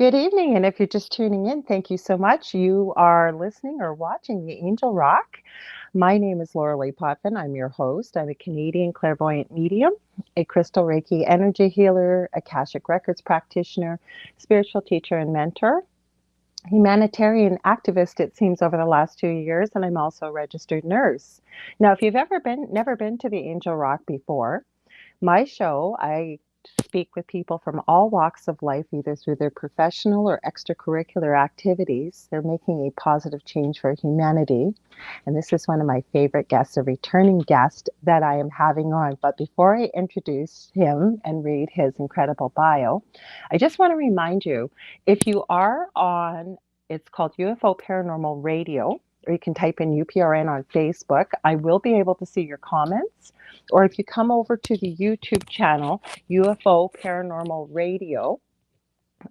Good evening, and if you're just tuning in, thank you so much. You are listening or watching the Angel Rock. My name is Lorilei Potvin. I'm your host. I'm a Canadian clairvoyant medium, a crystal Reiki energy healer, Akashic Records practitioner, spiritual teacher, and mentor, humanitarian activist, it seems, over the last 2 years, and I'm also a registered nurse. Now, if you've never been to the Angel Rock before, my show, I speak with people from all walks of life, either through their professional or extracurricular activities. They're making a positive change for humanity. And this is one of my favorite guests, a returning guest that I am having on. But before I introduce him and read his incredible bio, I just want to remind you, if you are on, it's called UFO Paranormal Radio, or you can type in UPRN on Facebook. I will be able to see your comments. Or if you come over to the YouTube channel, UFO Paranormal Radio,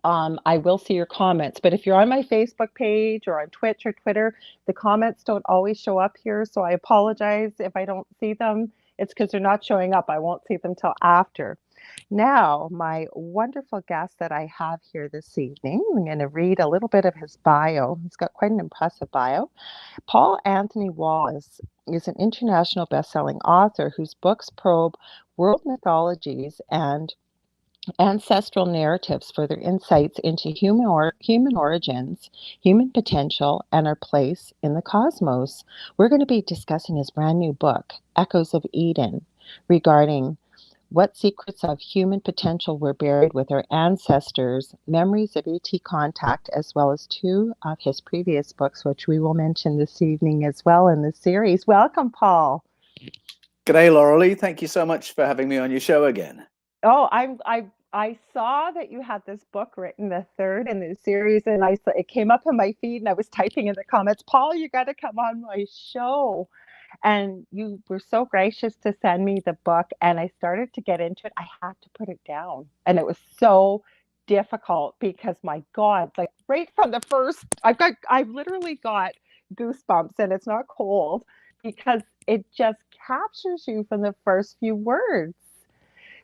I will see your comments. But if you're on my Facebook page or on Twitch or Twitter, the comments don't always show up here. So I apologize if I don't see them. It's because they're not showing up. I won't see them till after. Now, my wonderful guest that I have here this evening, I'm going to read a little bit of his bio. He's got quite an impressive bio. Paul Anthony Wallis is an international best-selling author whose books probe world mythologies and ancestral narratives for their insights into human origins, human potential, and our place in the cosmos. We're going to be discussing his brand new book, Echoes of Eden, regarding what secrets of human potential were buried with our ancestors, memories of ET contact, as well as two of his previous books, which we will mention this evening as well in the series. Welcome, Paul. G'day, Lorilei. Thank you so much for having me on your show again. Oh, I saw that you had this book written, the third in the series, and it came up on my feed, and I was typing in the comments, Paul, you got to come on my show. And you were so gracious to send me the book, and I started to get into it. I had to put it down, and it was so difficult because, my God, like right from the first, I've literally got goosebumps, and it's not cold because it just captures you from the first few words.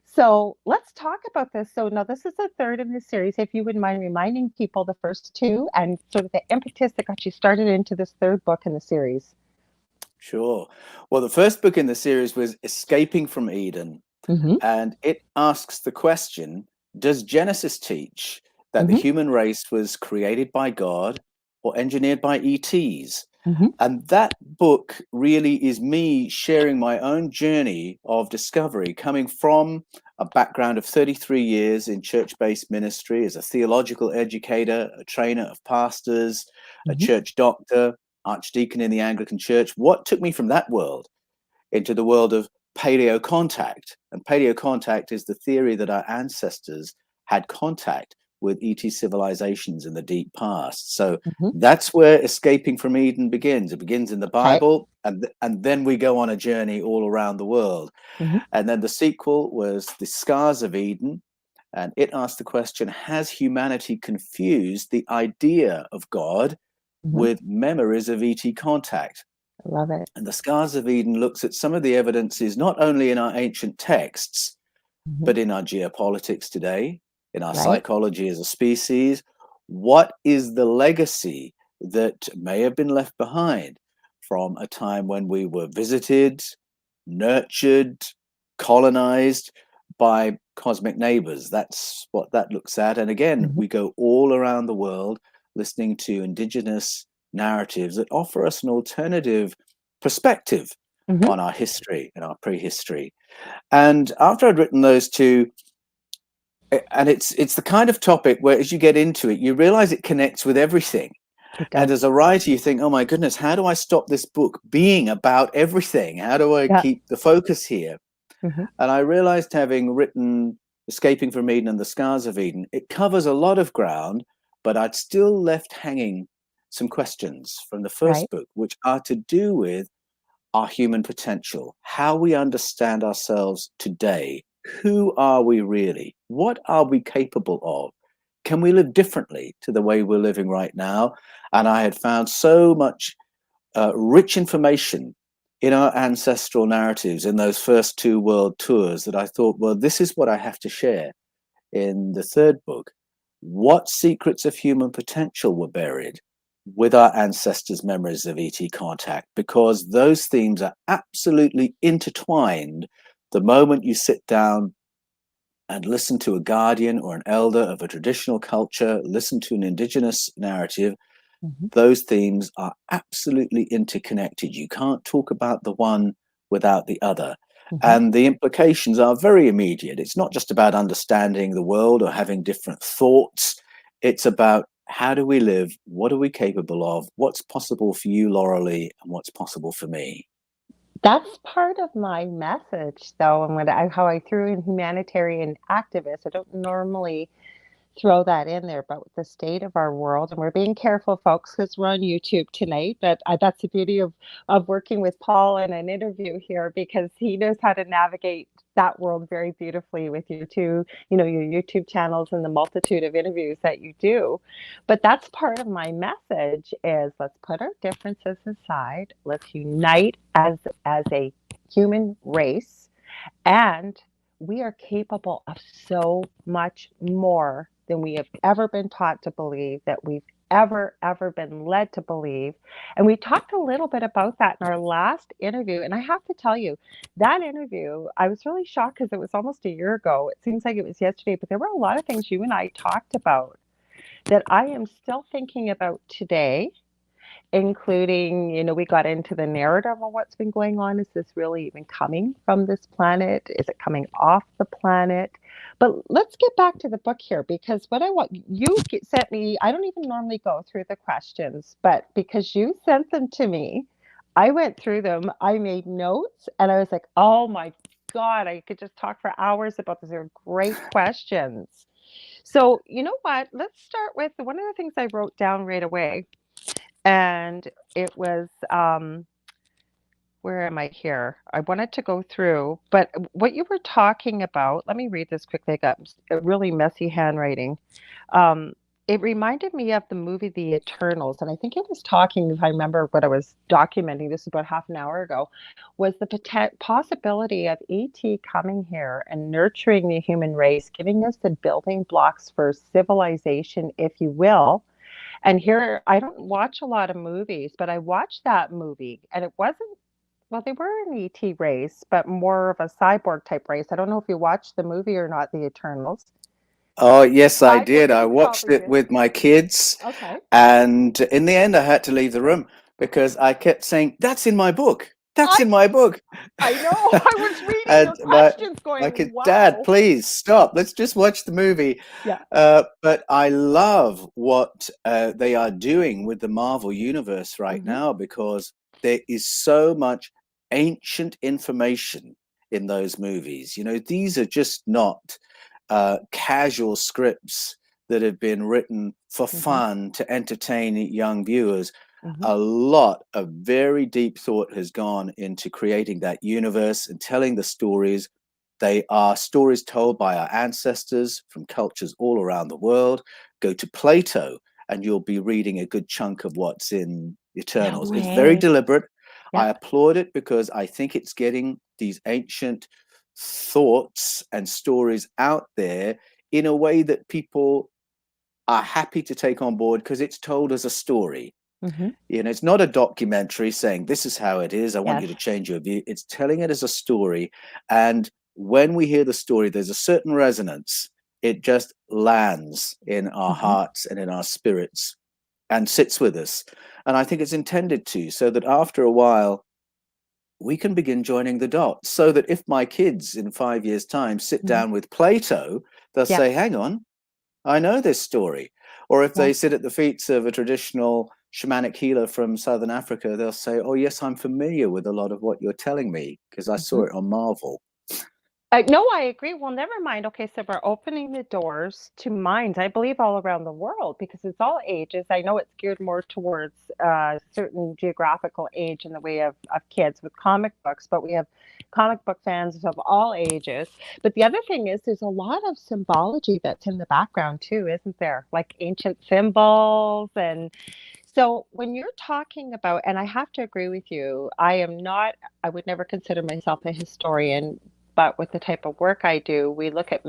So let's talk about this. So now this is the third in the series. If you wouldn't mind reminding people the first two and sort of the impetus that got you started into this third book in the series. Sure. Well, the first book in the series was Escaping from Eden, and it asks the question, does Genesis teach that the human race was created by God or engineered by ETs? And that book really is me sharing my own journey of discovery, coming from a background of 33 years in church-based ministry as a theological educator, a trainer of pastors, a church doctor, archdeacon in the Anglican Church. What took me from that world into the world of paleo contact? And paleo contact is the theory that our ancestors had contact with ET civilizations in the deep past. So that's where Escaping from Eden begins. It begins in the Bible, and then we go on a journey all around the world. And then the sequel was The Scars of Eden, and it asked the question, has humanity confused the idea of God with memories of ET contact? I love it. And The Scars of Eden looks at some of the evidences, not only in our ancient texts, but in our geopolitics today, in our psychology as a species. What is the legacy that may have been left behind from a time when we were visited, nurtured, colonized by cosmic neighbors? That's what that looks at. And again, we go all around the world listening to indigenous narratives that offer us an alternative perspective on our history and our prehistory. And after I'd written those two, and it's the kind of topic where as you get into it, you realize it connects with everything. And as a writer, you think, oh my goodness, how do I stop this book being about everything? How do I keep the focus here? And I realized, having written Escaping from Eden and The Scars of Eden, it covers a lot of ground, but I'd still left hanging some questions from the first book, which are to do with our human potential, how we understand ourselves today. Who are we really? What are we capable of? Can we live differently to the way we're living right now? And I had found so much rich information in our ancestral narratives in those first two world tours that I thought, well, this is what I have to share in the third book, what secrets of human potential were buried with our ancestors' memories of ET contact, because those themes are absolutely intertwined the moment you sit down and listen to a guardian or an elder of a traditional culture, listen to an indigenous narrative. Mm-hmm. Those themes are absolutely interconnected. You can't talk about the one without the other. Mm-hmm. And the implications are very immediate. It's not just about understanding the world or having different thoughts. It's about, how do we live? What are we capable of? What's possible for you, Lorilei, and what's possible for me? That's part of my message, though, and how I threw in humanitarian activist. I don't normally throw that in there, but with the state of our world, and we're being careful, folks, because we're on YouTube tonight. But that's the beauty of working with Paul in an interview here, because he knows how to navigate that world very beautifully with your your YouTube channels and the multitude of interviews that you do. But that's part of my message: is let's put our differences aside, let's unite as a human race, and we are capable of so much more than we have ever been taught to believe, that we've ever been led to believe. And we talked a little bit about that in our last interview. And I have to tell you, that interview, I was really shocked because it was almost a year ago. It seems like it was yesterday, but there were a lot of things you and I talked about that I am still thinking about today, including, we got into the narrative of what's been going on. Is this really even coming from this planet? Is it coming off the planet? But let's get back to the book here, because what I want you sent me, I don't even normally go through the questions, but because you sent them to me, I went through them, I made notes, and I was like, oh my God, I could just talk for hours about this. They're great questions. So, you know what? Let's start with one of the things I wrote down right away, and it was where am I here? I wanted to go through, but what you were talking about, let me read this quickly. I got a really messy handwriting. Um, it reminded me of the movie The Eternals, and I think it was talking, if I remember what I was documenting, this was about half an hour ago, was the possibility of ET coming here and nurturing the human race, giving us the building blocks for civilization, if you will. And here, I don't watch a lot of movies, but I watched that movie, and it wasn't, well, they were an ET race, but more of a cyborg type race. I don't know if you watched the movie or not, The Eternals. Oh, yes, I I did. I you watched probably it did. with my kids. Okay. And in the end, I had to leave the room because I kept saying, "That's in my book. That's I in my book." I know. I was reading And your questions my going, kid, "Dad, wow. please stop. Let's just watch the movie." Yeah. But I love what they are doing with the Marvel universe right Mm-hmm. now, because there is so much ancient information in those movies. These are just not casual scripts that have been written for Mm-hmm. fun to entertain young viewers. Mm-hmm. A lot of very deep thought has gone into creating that universe and telling the stories. They are stories told by our ancestors from cultures all around the world. Go to Plato, and you'll be reading a good chunk of what's in No Eternals. It's very way. deliberate. I Yep. applaud it because I think it's getting these ancient thoughts and stories out there in a way that people are happy to take on board, because it's told as a story. Mm-hmm. It's not a documentary saying this is how it is, I want Yes. you to change your view. It's telling it as a story. And when we hear the story, there's a certain resonance. It just lands in our Mm-hmm. hearts and in our spirits and sits with us. And I think it's intended to, so that after a while, we can begin joining the dots, so that if my kids in 5 years' time sit Mm-hmm. down with Plato, they'll Yep. say, hang on, I know this story. Or if Yeah. they sit at the feet of a traditional shamanic healer from Southern Africa, they'll say, oh, yes, I'm familiar with a lot of what you're telling me because I Mm-hmm. saw it on Marvel. No, I agree. Well, never mind. Okay, so we're opening the doors to minds, I believe, all around the world, because it's all ages. I know it's geared more towards certain geographical age in the way of kids with comic books, but we have comic book fans of all ages. But the other thing is, there's a lot of symbology that's in the background too, isn't there? Like ancient symbols. And so when you're talking about, and I have to agree with you, I would never consider myself a historian, but with the type of work I do, we look at,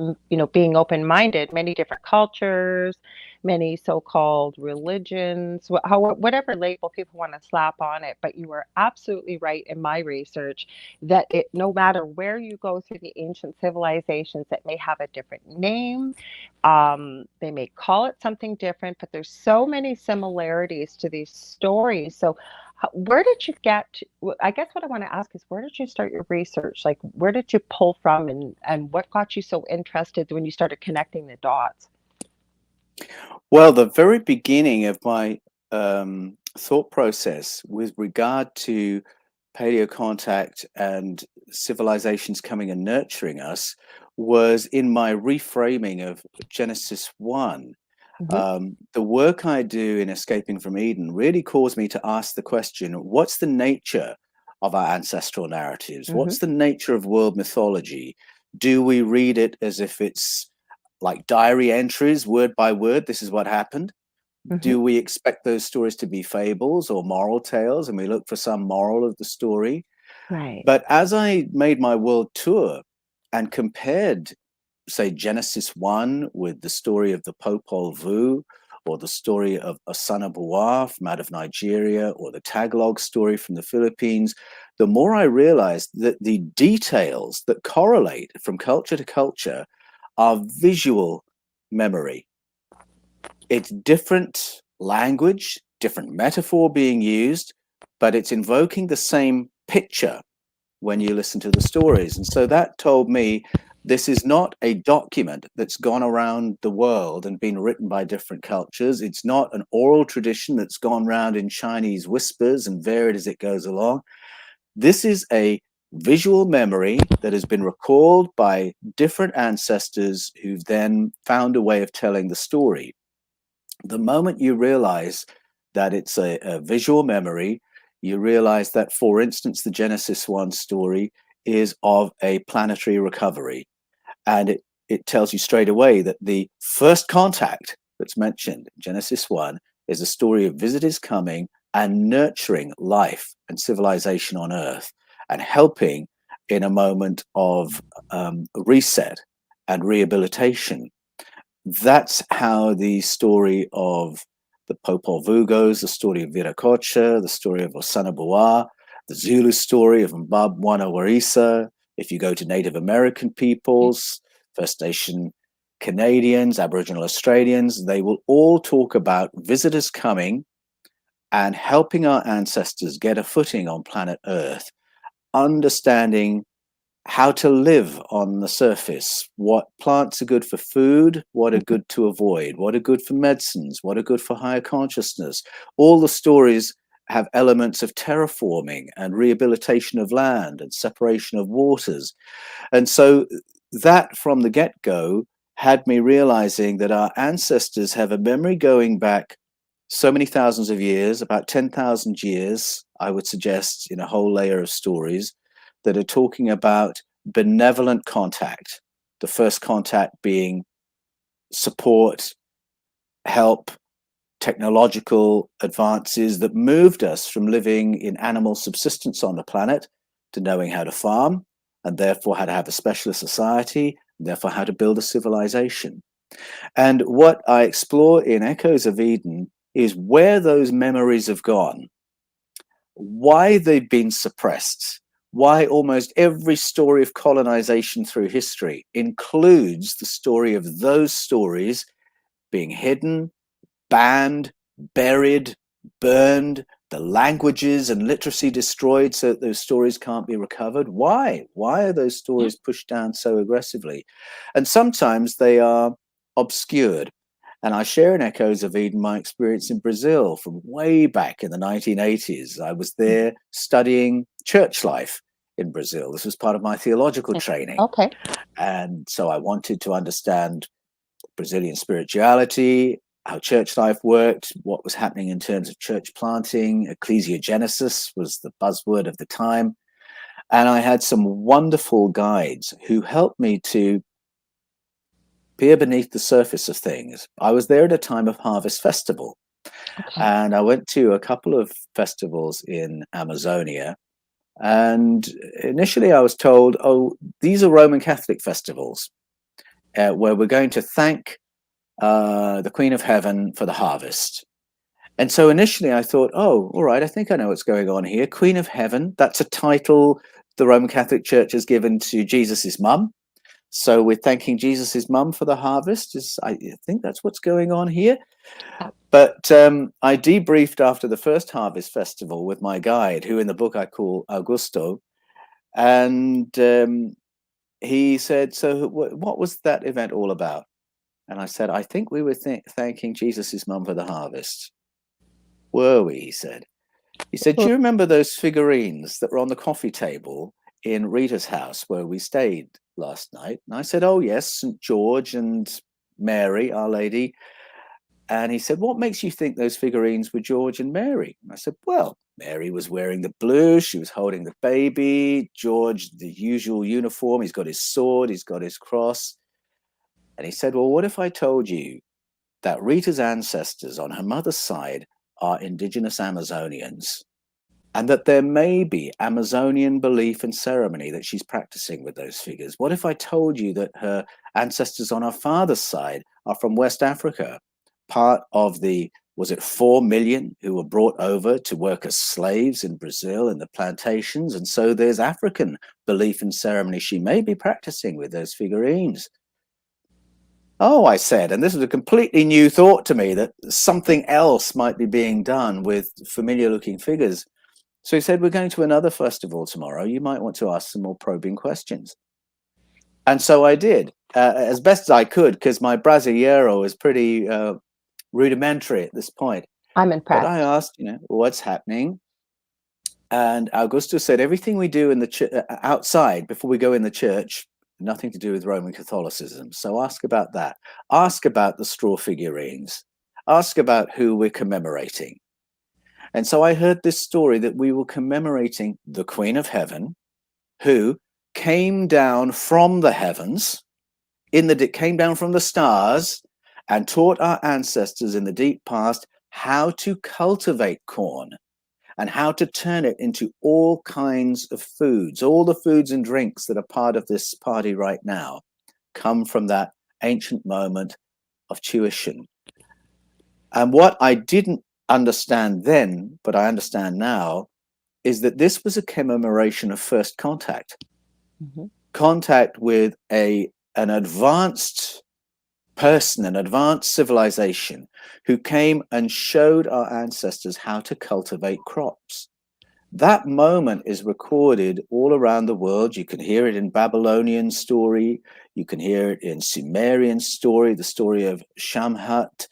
being open-minded, many different cultures, many so-called religions, whatever label people want to slap on it. But you are absolutely right in my research that no matter where you go through the ancient civilizations, that may have a different name, they may call it something different, but there's so many similarities to these stories. So, where did you get? I guess what I want to ask is, where did you start your research? Like, where did you pull from, and what got you so interested when you started connecting the dots? Well, the very beginning of my thought process with regard to paleo contact and civilizations coming and nurturing us was in my reframing of Genesis 1. Hmm. The work I do in Escaping from Eden really caused me to ask the question, what's the nature of our ancestral narratives? Hmm. What's the nature of world mythology? Do we read it as if it's like diary entries, word by word? This is what happened. Hmm. Do we expect those stories to be fables or moral tales, and we look for some moral of the story? Right. But as I made my world tour and compared, say, Genesis 1 with the story of the Popol Vuh, or the story of Osanabuwa from out of Nigeria, or the Tagalog story from the Philippines, the more I realized that the details that correlate from culture to culture are visual memory. It's different language, different metaphor being used, but it's invoking the same picture when you listen to the stories. And so that told me this is not a document that's gone around the world and been written by different cultures. It's not an oral tradition that's gone around in Chinese whispers and varied as it goes along. This is a visual memory that has been recalled by different ancestors who've then found a way of telling the story. The moment you realize that it's a visual memory, you realize that, for instance, the Genesis 1 story is of a planetary recovery. And it tells you straight away that the first contact that's mentioned in Genesis 1 is a story of visitors coming and nurturing life and civilization on Earth and helping in a moment of reset and rehabilitation. That's how the story of the Popol Vuh goes, the story of Viracocha, the story of Osanabuwa, the Zulu story of Mbabwana Warisa. If you go to Native American peoples, First Nation Canadians, Aboriginal Australians, they will all talk about visitors coming and helping our ancestors get a footing on planet Earth, understanding how to live on the surface, what plants are good for food, what are good to avoid, what are good for medicines, what are good for higher consciousness. All the stories have elements of terraforming and rehabilitation of land and separation of waters. And so that from the get-go had me realizing that our ancestors have a memory going back so many thousands of years, about 10,000 years, I would suggest, in a whole layer of stories that are talking about benevolent contact. The first contact being support, help, technological advances that moved us from living in animal subsistence on the planet to knowing how to farm, and therefore how to have a specialist society, and therefore how to build a civilization. And what I explore in Echoes of Eden is where those memories have gone, why they've been suppressed, why almost every story of colonization through history includes the story of those stories being hidden, banned, buried, burned, the languages and literacy destroyed so that those stories can't be recovered. Why? Why are those stories pushed down so aggressively? And sometimes they are obscured. And I share in Echoes of Eden my experience in Brazil from way back in the 1980s. I was there studying church life in Brazil. This was part of my theological training. Okay. And so I wanted to understand Brazilian spirituality, how church life worked, what was happening in terms of church planting. Ecclesiogenesis was the buzzword of the time. And I had some wonderful guides who helped me to peer beneath the surface of things. I was there at a time of Harvest Festival, Okay. and I went to a couple of festivals in Amazonia. And initially I was told, oh, these are Roman Catholic festivals where we're going to thank the Queen of Heaven for the harvest. And so initially I thought, oh, all right, I think I know what's going on here. Queen of Heaven, that's a title the Roman Catholic Church has given to Jesus's mum. So we're thanking Jesus's mum for the harvest. I think that's what's going on here. But I debriefed after the first harvest festival with my guide, who in the book I call Augusto. And he said, so what was that event all about? And I said, I think we were thanking Jesus's mum for the harvest. Were we? He said. He said, do you remember those figurines that were on the coffee table in Rita's house where we stayed last night? And I said, oh, yes, St. George and Mary, Our Lady. And he said, what makes you think those figurines were George and Mary? And I said, well, Mary was wearing the blue. She was holding the baby. George, the usual uniform. He's got his sword. He's got his cross. And he said, well, what if I told you that Rita's ancestors on her mother's side are indigenous Amazonians, and that there may be Amazonian belief and ceremony that she's practicing with those figures? What if I told you that her ancestors on her father's side are from West Africa, part of the, was it 4 million who were brought over to work as slaves in Brazil in the plantations? And so there's African belief and ceremony she may be practicing with those figurines. Oh, I said, and this was a completely new thought to me, that something else might be being done with familiar looking figures. So he said, we're going to another festival tomorrow. You might want to ask some more probing questions. And so I did, as best as I could, because my Brasileiro is pretty rudimentary at this point. I'm impressed. But I asked, what's happening? And Augusto said, everything we do in the outside before we go in the church, nothing to do with Roman Catholicism. So ask about that. Ask about the straw figurines. Ask about who we're commemorating. And so I heard this story that we were commemorating the Queen of Heaven, who came down from the heavens, came down from the stars, and taught our ancestors in the deep past how to cultivate corn and how to turn it into all kinds of foods. All the foods and drinks that are part of this party right now come from that ancient moment of tuition. And what I didn't understand then, but I understand now, is that this was a commemoration of first contact. Mm-hmm. Contact with an advanced person, an advanced civilization who came and showed our ancestors how to cultivate crops. That moment is recorded all around the world. You can hear it in Babylonian story. You can hear it in Sumerian story, the story of Shamhat.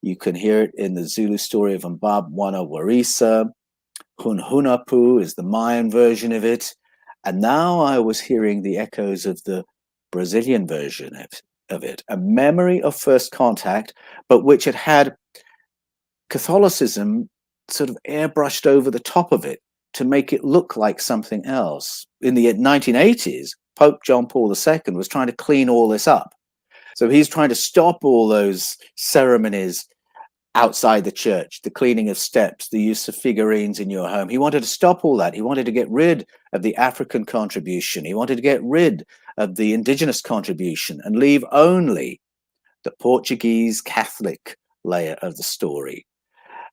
You can hear it in the Zulu story of Mbabwana Warisa. Hunhunapu is the Mayan version of it. And now I was hearing the echoes of the Brazilian version of it, a memory of first contact, but which had Catholicism sort of airbrushed over the top of it to make it look like something else. In the 1980s, Pope John Paul II was trying to clean all this up. So he's trying to stop all those ceremonies outside the church, the cleaning of steps, the use of figurines in your home. He wanted to stop all that. He wanted to get rid of the African contribution. He wanted to get rid of the indigenous contribution and leave only the Portuguese Catholic layer of the story.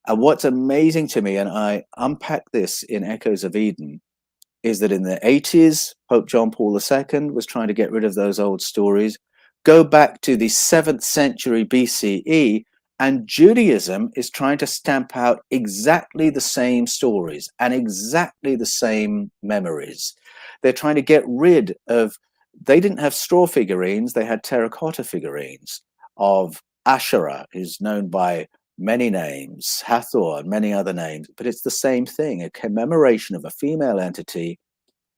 And what's amazing to me, and I unpack this in Echoes of Eden, is that in the 80s, Pope John Paul II was trying to get rid of those old stories. Go back to the 7th century BCE, and Judaism is trying to stamp out exactly the same stories and exactly the same memories. They're trying to get rid of, they didn't have straw figurines, they had terracotta figurines of Asherah, who's known by many names, Hathor, and many other names, but it's the same thing, a commemoration of a female entity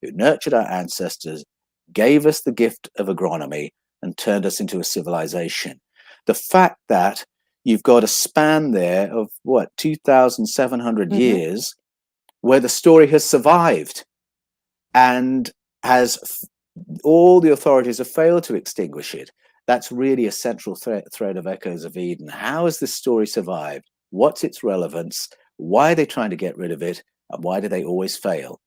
who nurtured our ancestors, gave us the gift of agronomy, and turned us into a civilization. The fact that you've got a span there of 2,700 years where the story has survived and all the authorities have failed to extinguish it. That's really a central thread of Echoes of Eden. How has this story survived? What's its relevance? Why are they trying to get rid of it? And why do they always fail?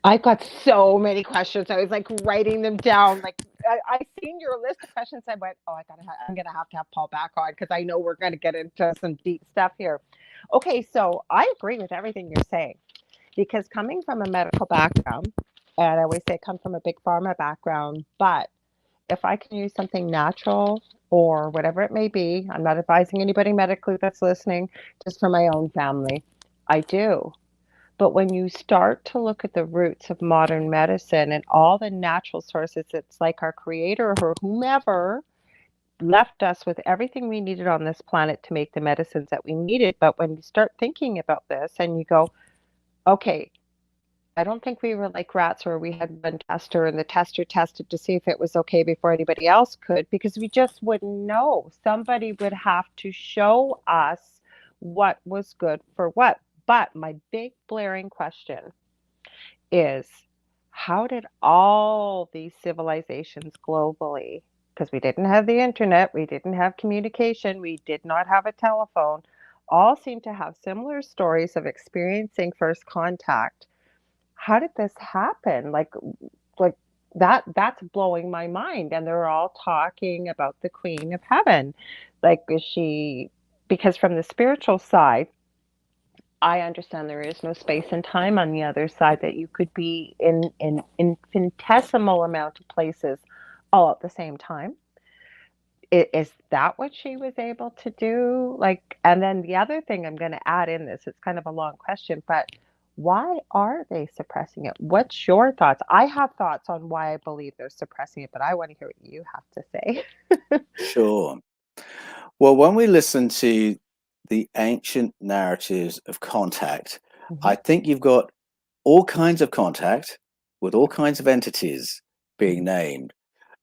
I've got so many questions. I was like writing them down. Like I seen your list of questions. I went, oh, I'm gonna have to have Paul back on because I know we're gonna get into some deep stuff here. Okay, so I agree with everything you're saying because coming from a medical background, and I always say I come from a big pharma background, but if I can use something natural or whatever it may be, I'm not advising anybody medically that's listening, just for my own family, I do. But when you start to look at the roots of modern medicine and all the natural sources, it's like our creator or whomever left us with everything we needed on this planet to make the medicines that we needed. But when you start thinking about this and you go, okay, I don't think we were like rats where we had one tester and the tester tested to see if it was okay before anybody else could, because we just wouldn't know. Somebody would have to show us what was good for what. But my big blaring question is, how did all these civilizations globally, because we didn't have the internet, we didn't have communication, we did not have a telephone, all seem to have similar stories of experiencing first contact. How did this happen? Like that's blowing my mind. And they're all talking about the Queen of Heaven. Like, is she, because from the spiritual side, I understand there is no space and time on the other side, that you could be in infinitesimal amount of places all at the same time. Is that what she was able to do? Like, and then the other thing I'm going to add in this, it's kind of a long question, but why are they suppressing it? What's your thoughts? I have thoughts on why I believe they're suppressing it, but I want to hear what you have to say. Sure. Well, when we listen to the ancient narratives of contact, Hmm. I think you've got all kinds of contact with all kinds of entities being named.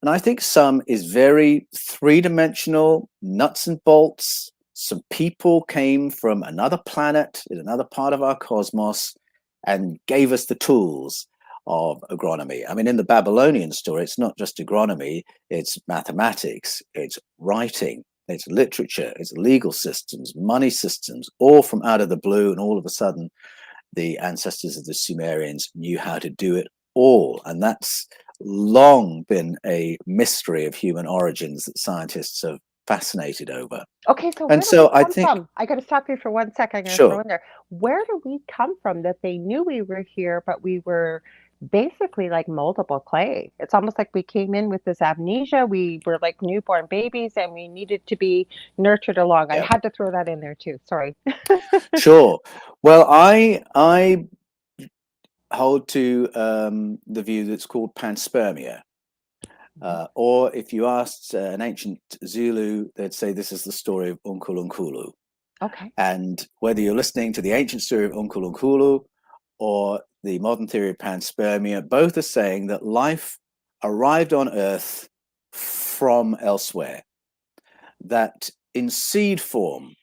And I think some is very three-dimensional, nuts and bolts. Some people came from another planet in another part of our cosmos and gave us the tools of agronomy. I mean, in the Babylonian story, it's not just agronomy, it's mathematics, it's writing, it's literature, it's legal systems, money systems, all from out of the blue. And all of a sudden, the ancestors of the Sumerians knew how to do it all. And that's long been a mystery of human origins that scientists have fascinated over. Okay, so And where do we so I come think, from? I got to stop you for 1 second. I'm going to throw sure, in there. Where do we come from that they knew we were here, but we were basically like moldable clay? It's almost like we came in with this amnesia. We were like newborn babies and we needed to be nurtured along. I yeah, had to throw that in there too. Sorry. sure. Well, I hold to the view that's called panspermia. Or if you asked an ancient Zulu, they'd say this is the story of Unkulunkulu. Okay. And whether you're listening to the ancient story of Unkulunkulu or the modern theory of panspermia, both are saying that life arrived on Earth from elsewhere, that in seed form,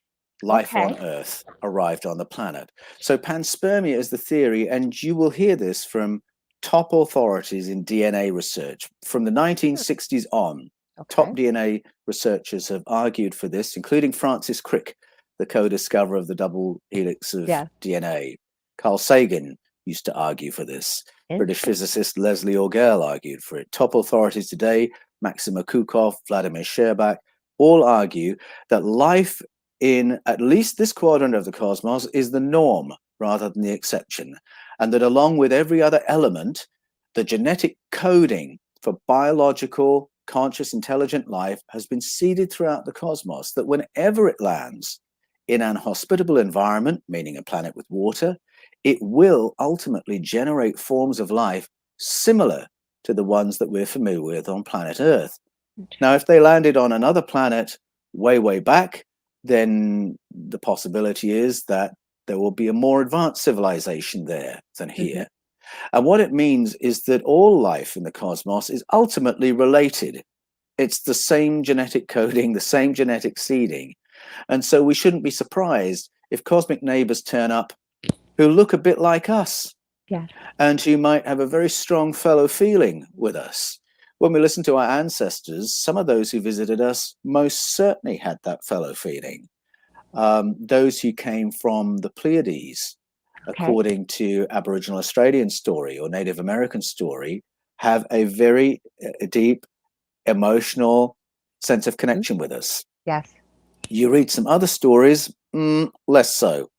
life Okay. on Earth arrived on the planet. So panspermia is the theory, and you will hear this from top authorities in DNA research. From the 1960s on, top Okay. DNA researchers have argued for this, including Francis Crick, the co-discoverer of the double helix of Yeah. DNA. Carl Sagan used to argue for this. British Interesting. physicist Leslie Orgel argued for it. Top authorities today, Maxim Kukov, Vladimir Sherbak, all argue that life in at least this quadrant of the cosmos is the norm rather than the exception, and that along with every other element, the genetic coding for biological, conscious, intelligent life has been seeded throughout the cosmos, that whenever it lands in an hospitable environment, meaning a planet with water, it will ultimately generate forms of life similar to the ones that we're familiar with on planet Earth. Now, if they landed on another planet way, way back, then the possibility is that there will be a more advanced civilization there than Hmm. here. And what it means is that all life in the cosmos is ultimately related. It's the same genetic coding, the same genetic seeding. And so we shouldn't be surprised if cosmic neighbors turn up who look a bit like us Yes. and who might have a very strong fellow feeling with us. When we listen to our ancestors, some of those who visited us most certainly had that fellow feeling. Those who came from the Pleiades, Okay. according to Aboriginal Australian story or Native American story, have a very deep emotional sense of Mhm. connection with us. Yes. You read some other stories, less so.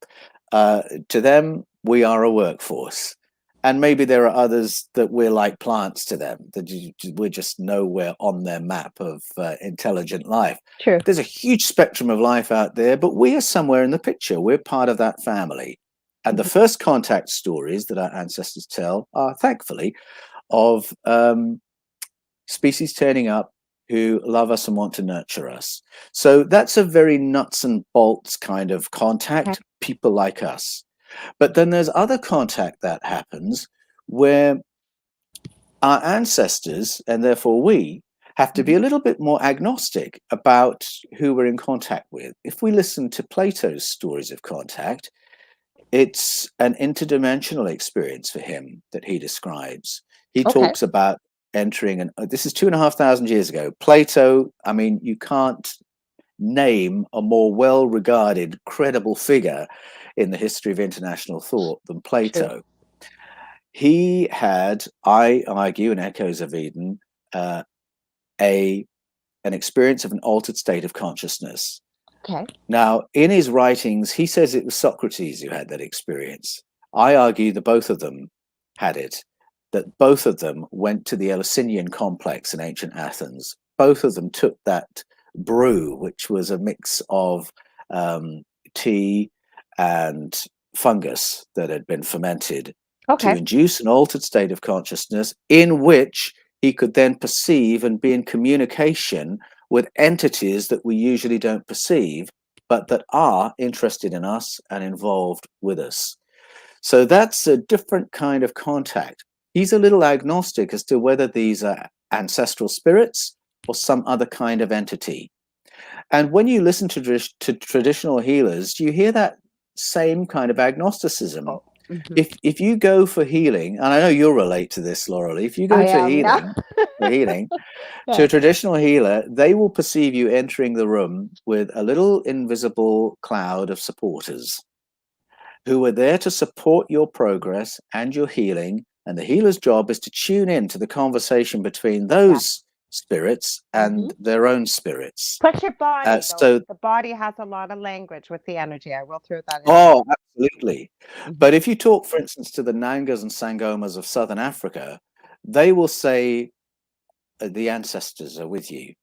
To them, we are a workforce. And maybe there are others that we're like plants to them, that we're just nowhere on their map of intelligent life. True. There's a huge spectrum of life out there, but we are somewhere in the picture. We're part of that family. And the Mhm. first contact stories that our ancestors tell are, thankfully, of species turning up who love us and want to nurture us. So that's a very nuts and bolts kind of Okay. contact, people like us. But then there's other contact that happens where our ancestors, and therefore we, have to be Mhm. a little bit more agnostic about who we're in contact with. If we listen to Plato's stories of contact, it's an interdimensional experience for him that he describes. He Okay. talks about entering, and this is 2,500 years ago. Plato, I mean, you can't name a more well regarded, credible figure in the history of international thought than True. Plato. He had, I argue, in Echoes of Eden, uh, a an experience of an altered state of consciousness. Okay. Now, in his writings, he says it was Socrates who had that experience. I argue that both of them had it, that both of them went to the Eleusinian complex in ancient Athens. Both of them took that brew, which was a mix of um, tea and fungus that had been fermented, to Okay. induce an altered state of consciousness in which he could then perceive and be in communication with entities that we usually don't perceive, but that are interested in us and involved with us. So that's a different kind of contact. He's a little agnostic as to whether these are ancestral spirits or some other kind of entity. And when you listen to traditional healers, you hear that same kind of agnosticism. Oh. Mhm. If you go for healing, and I know you'll relate to this, Laurel, if you go I to am. Yeah. healing, to a Yes. traditional healer, they will perceive you entering the room with a little invisible cloud of supporters who are there to support your progress and your healing. And the healer's job is to tune in to the conversation between Yeah. those spirits Mhm. and their own spirits. Plus your body, though. So, The body has a lot of language with the energy. I will throw that in there. oh, absolutely. Mhm. But if you talk, for instance, to the Nangas and Sangomas of Southern Africa, they will say the ancestors are with you.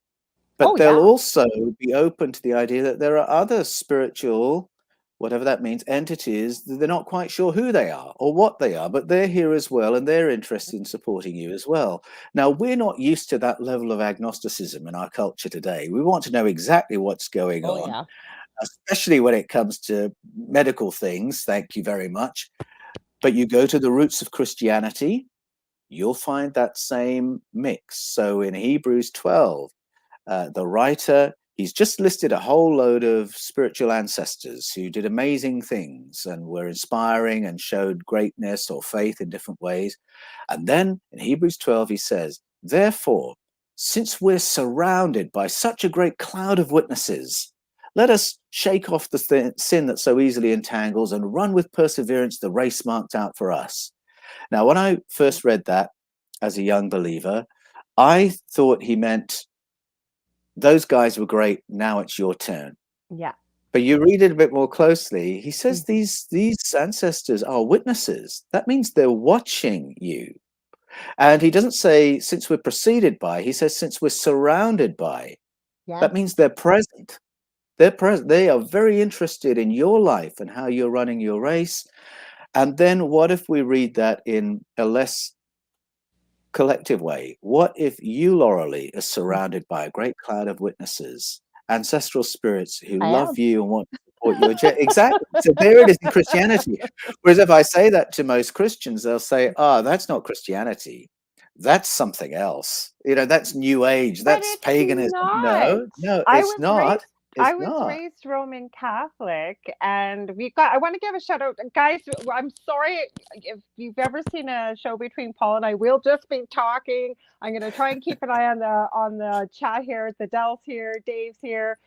Oh But they'll yeah. also be open to the idea that there are other spiritual, whatever that means, entities that they're not quite sure who they are or what they are, but they're here as well and they're interested in supporting you as well. Now, we're not used to that level of agnosticism in our culture today. We want to know exactly what's going Oh on, yeah. especially when it comes to medical things. Thank you very much. But you go to the roots of Christianity, you'll find that same mix. So in Hebrews 12, the writer, he's just listed a whole load of spiritual ancestors who did amazing things and were inspiring and showed greatness or faith in different ways. And then in Hebrews 12, he says, therefore, since we're surrounded by such a great cloud of witnesses, let us shake off the sin that so easily entangles and run with perseverance the race marked out for us. Now, when I first read that as a young believer, I thought he meant those guys were great. Now it's your turn. Yeah. But you read it a bit more closely. He says Mhm. these ancestors are witnesses. That means they're watching you. And he doesn't say since we're preceded by. He says since we're surrounded by. Yes. That means they're present. They're present. They are very interested in your life and how you're running your race. And then what if we read that in a less collective way? What if you, Lorilei, are surrounded by a great cloud of witnesses, ancestral spirits who I love am. you and want to support you? Exactly. So there it is in Christianity. Whereas if I say that to most Christians, they'll say, "Oh, that's not Christianity. That's something else. You know, that's New Age. But That's it's paganism." not. No, no, I it's was not. raised It's I was not. raised Roman Catholic, and I want to give a shout out, guys. I'm sorry if you've ever seen a show between Paul and I. We'll just be talking. I'm going to try and keep an eye on the chat here. The Dell's here, Dave's here.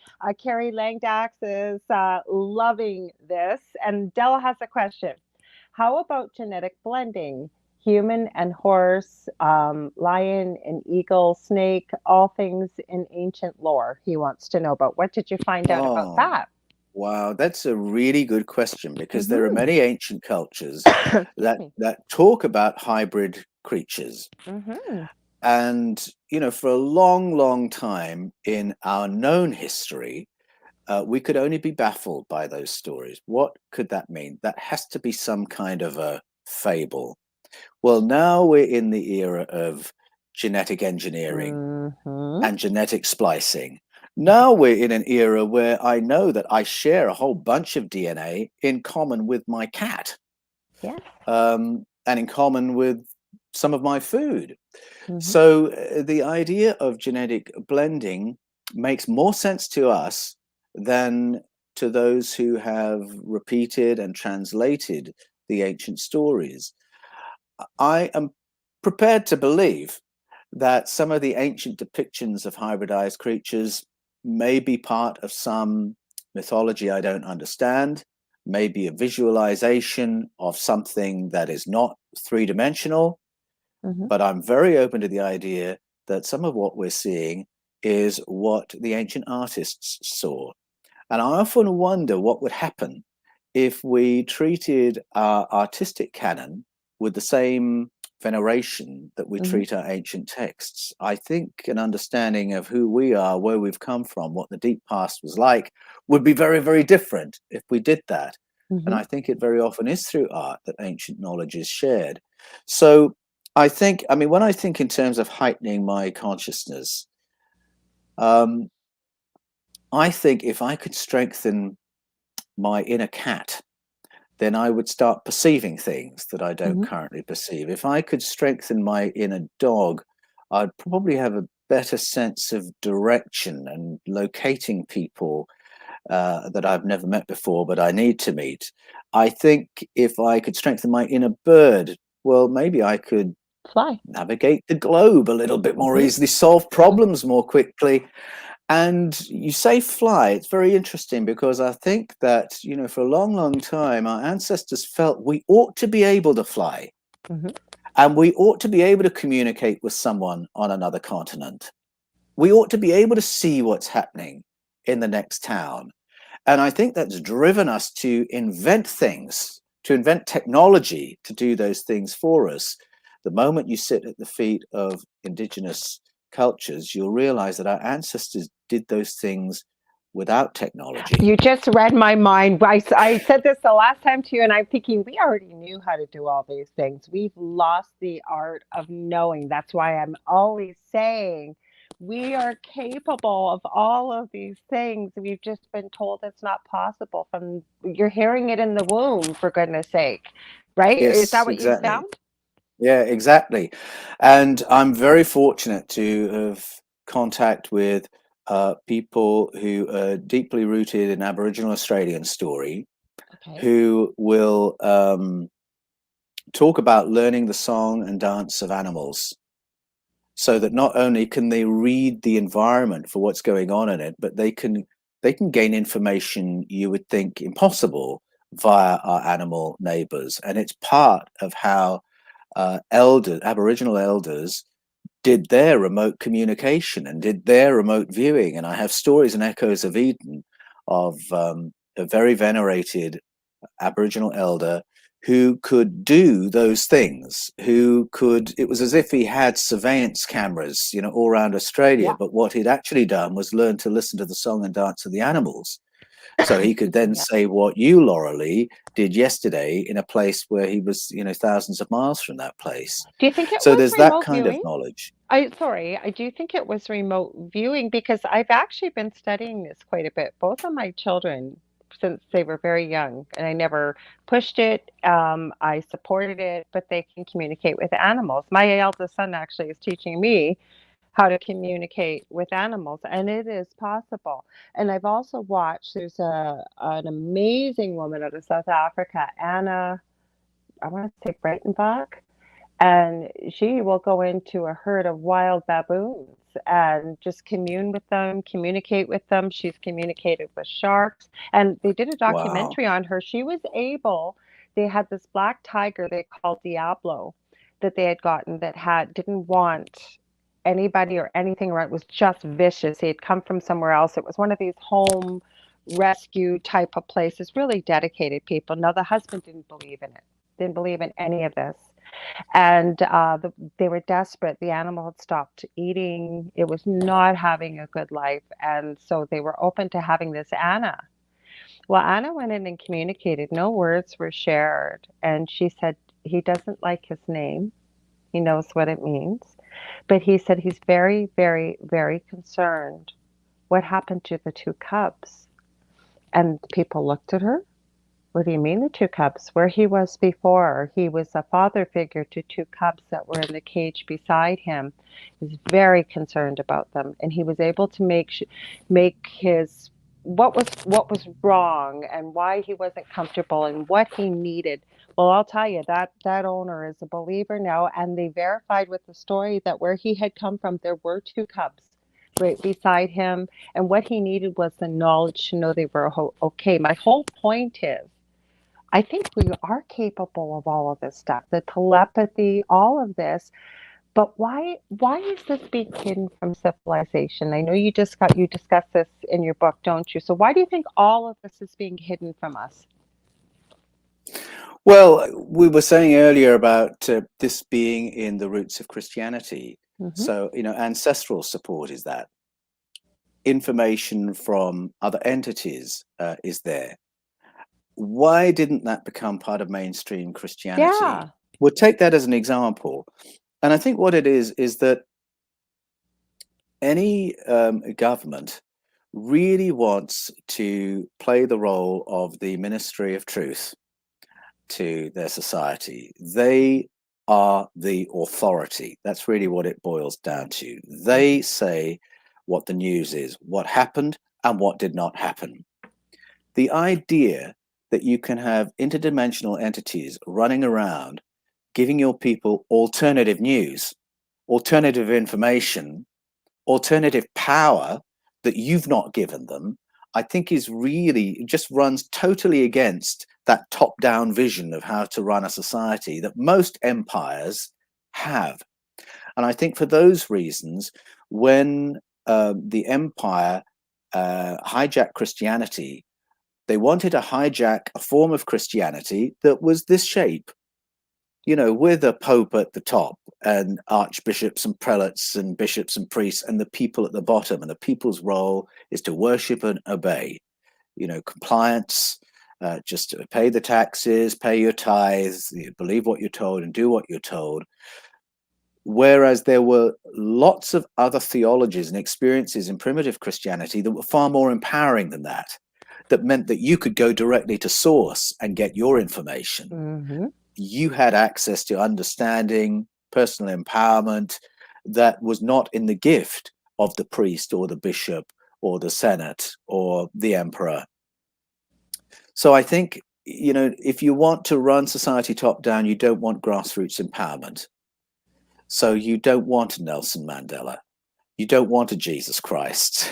Carrie Langdax is loving this, and Dell has a question. How about genetic blending? Human and horse, lion and eagle, snake, all things in ancient lore he wants to know about. What did you find out about Oh, that? wow, that's a really good question because there are Mm-hmm. many ancient cultures Excuse that me. talk about hybrid creatures. Mm-hmm. And, for a long, long time in our known history, we could only be baffled by those stories. What could that mean? That has to be some kind of a fable. Well, now we're in the era of genetic engineering Mm-hmm. and genetic splicing. Now we're in an era where I know that I share a whole bunch of DNA in common with my cat, Yeah. and in common with some of my food. Mm-hmm. So the idea of genetic blending makes more sense to us than to those who have repeated and translated the ancient stories. I am prepared to believe that some of the ancient depictions of hybridized creatures may be part of some mythology I don't understand, maybe a visualization of something that is not three-dimensional, Mm-hmm. but I'm very open to the idea that some of what we're seeing is what the ancient artists saw. And I often wonder what would happen if we treated our artistic canon with the same veneration that we Mm-hmm. treat our ancient texts. I think an understanding of who we are, where we've come from, what the deep past was like, would be very, very different if we did that. And Mm-hmm. I think it very often is through art that ancient knowledge is shared. So I mean, when I think in terms of heightening my consciousness, um, I think if I could strengthen my inner cat, then I would start perceiving things that I don't Mm-hmm. currently perceive. If I could strengthen my inner dog, I'd probably have a better sense of direction and locating people that I've never met before, but I need to meet. I think if I could strengthen my inner bird, well, maybe I could Fly. navigate the globe a little bit more Mm-hmm. easily, solve problems more quickly. And you say fly, it's very interesting because I think that, for a long, long time, our ancestors felt we ought to be able to fly Mm-hmm. and we ought to be able to communicate with someone on another continent. We ought to be able to see what's happening in the next town. And I think that's driven us to invent things, to invent technology to do those things for us. The moment you sit at the feet of indigenous cultures, you'll realize that our ancestors did those things without technology. You just read my mind. I said this the last time to you, and I'm thinking we already knew how to do all these things. We've lost the art of knowing. That's why I'm always saying we are capable of all of these things. We've just been told it's not possible. From you're hearing it in the womb, for goodness sake, right? Is Yes, that what you exactly. found? Yeah, exactly. And I'm very fortunate to have contact with people who are deeply rooted in Aboriginal Australian story, Okay. who will talk about learning the song and dance of animals, so that not only can they read the environment for what's going on in it, but they can gain information you would think impossible via our animal neighbors. And it's part of how Aboriginal elders did their remote communication and did their remote viewing. And I have stories and echoes of Eden of a very venerated Aboriginal elder who could do those things, it was as if he had surveillance cameras, all around Australia. Yeah. But what he'd actually done was learn to listen to the song and dance of the animals. So he could Excuse me. then Yeah. say what you, Lorilei, did yesterday in a place where he was, thousands of miles from that place. Do you think it So was there's that remote kind of viewing? knowledge. I do think it was remote viewing because I've actually been studying this quite a bit. Both of my children, since they were very young, and I never pushed it. I supported it, but they can communicate with animals. My eldest son actually is teaching me how to communicate with animals, and it is possible. And I've also watched. There's an amazing woman out of South Africa, Anna. I want to say Breitenbach, and she will go into a herd of wild baboons and just commune with them, communicate with them. She's communicated with sharks, and they did a Wow. documentary on her. She was able they had this black tiger they called Diablo that they had gotten that didn't want anybody or anything around. It was just vicious. He had come from somewhere else. It was one of these home rescue type of places, really dedicated people. Now the husband didn't believe in it, didn't believe in any of this. And they were desperate. The animal had stopped eating. It was not having a good life. And so they were open to having this Anna. Well, Anna went in and communicated. No words were shared. And she said, he doesn't like his name. He knows what it means. But he said he's very, very, very concerned. What happened to the two cubs? And people looked at her. What do you mean the two cubs? Where he was before, he was a father figure to two cubs that were in the cage beside him. He was very concerned about them, and he was able to make his what was wrong and why he wasn't comfortable and what he needed. Well, I'll tell you that owner is a believer now, and they verified with the story that where he had come from, there were two cubs right beside him, and what he needed was the knowledge to know they were okay. My whole point is I think we are capable of all of this stuff, the telepathy, all of this. But why is this being hidden from civilization? I know you discuss this in your book, don't you? So why do you think all of this is being hidden from us? Well, we were saying earlier about this being in the roots of Christianity. Mm-hmm. So, ancestral support is that. Information from other entities is there. Why didn't that become part of mainstream Christianity? Yeah. We'll take that as an example. And I think what it is that any government really wants to play the role of the ministry of truth to their society. They are the authority. That's really what it boils down to. They say what the news is, what happened and what did not happen. The idea that you can have interdimensional entities running around giving your people alternative news, alternative information, alternative power that you've not given them, I think is really just runs totally against that top-down vision of how to run a society that most empires have. And I think for those reasons, when the empire hijacked Christianity, they wanted to hijack a form of Christianity that was this shape, with a pope at the top and archbishops and prelates and bishops and priests and the people at the bottom. And the people's role is to worship and obey, compliance, just to pay the taxes, pay your tithes, believe what you're told and do what you're told. Whereas there were lots of other theologies and experiences in primitive Christianity that were far more empowering than that meant that you could go directly to source and get your information. Mm-hmm. You had access to understanding, personal empowerment that was not in the gift of the priest or the bishop or the senate or the emperor. So I think, if you want to run society top down, you don't want grassroots empowerment. So you don't want a Nelson Mandela. You don't want a Jesus Christ,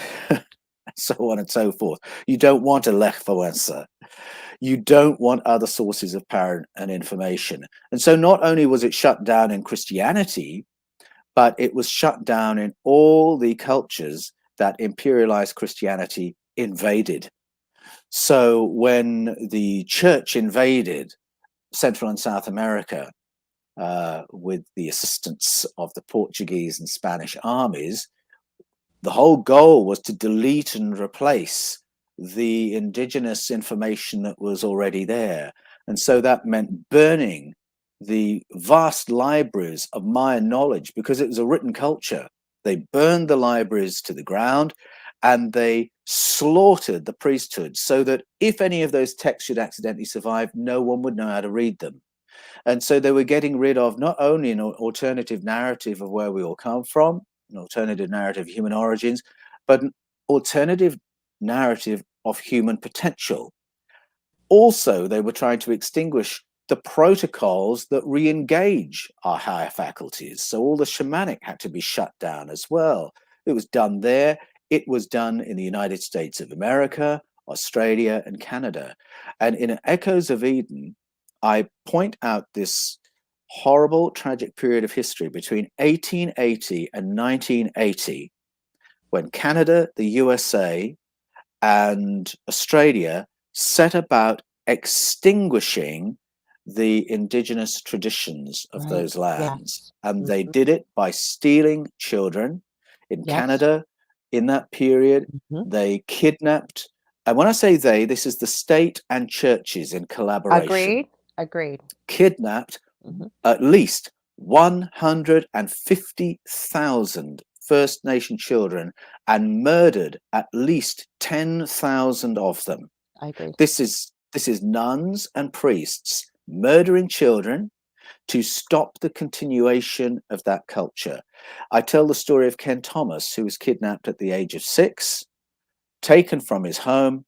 so on and so forth. You don't want a Lech Wałęsa. You don't want other sources of power and information. And so not only was it shut down in Christianity, but it was shut down in all the cultures that imperialized Christianity invaded. So when the church invaded Central and South America with the assistance of the Portuguese and Spanish armies, the whole goal was to delete and replace the indigenous information that was already there. And so that meant burning the vast libraries of Mayan knowledge because it was a written culture. They burned the libraries to the ground and they slaughtered the priesthood so that if any of those texts should accidentally survive, no one would know how to read them. And so they were getting rid of not only an alternative narrative of where we all come from, an alternative narrative of human origins, but an alternative narrative of human potential. Also, they were trying to extinguish the protocols that re-engage our higher faculties. So all the shamanic had to be shut down as well. It was done there. It was done in the United States of America, Australia, and Canada. And in Echoes of Eden, I point out this horrible, tragic period of history between 1880 and 1980, when Canada, the USA, and Australia set about extinguishing the indigenous traditions of Right. those lands. Yes. And they Mm-hmm. did it by stealing children. In Yes. Canada, in that period, Mm-hmm. they kidnapped, and when I say they, this is the state and churches in collaboration, Agreed. Agreed. kidnapped Mm-hmm. at least 150,000 First Nation children and murdered at least 10,000 of them. Agreed. This is nuns and priests murdering children to stop the continuation of that culture. I tell the story of Ken Thomas, who was kidnapped at the age of 6, taken from his home,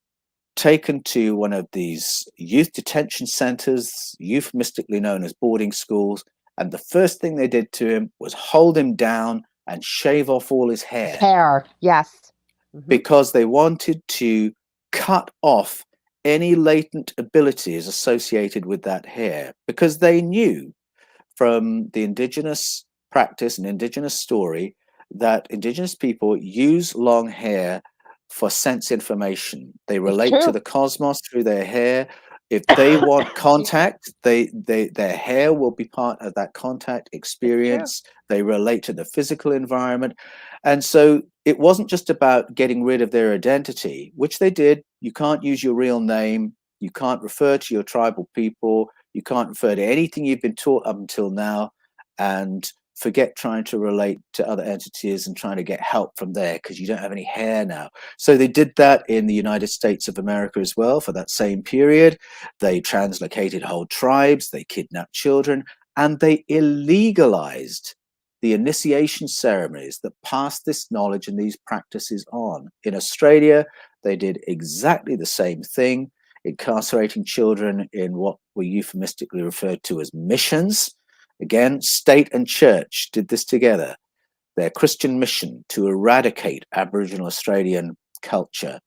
taken to one of these youth detention centers, euphemistically known as boarding schools. And the first thing they did to him was hold him down and shave off all his His hair, hair. Yes. Mm-hmm. because they wanted to cut off any latent abilities associated with that hair, because they knew from the indigenous practice and indigenous story that indigenous people use long hair for sense information. They It's relate to true. the cosmos through their hair. If they want Excuse me. contact, their hair will be part of that contact It's true. experience. They relate to the physical environment. And so it wasn't just about getting rid of their identity, which they did. You can't use your real name. You can't refer to your tribal people. You can't refer to anything you've been taught up until now, and forget trying to relate to other entities and trying to get help from there because you don't have any hair now. So they did that in the United States of America as well for that same period. They translocated whole tribes, they kidnapped children, and they illegalized the initiation ceremonies that passed this knowledge and these practices on. In Australia, they did exactly the same thing, incarcerating children in what were euphemistically referred to as missions. Again, state and church did this together. Their Christian mission to eradicate Aboriginal Australian culture.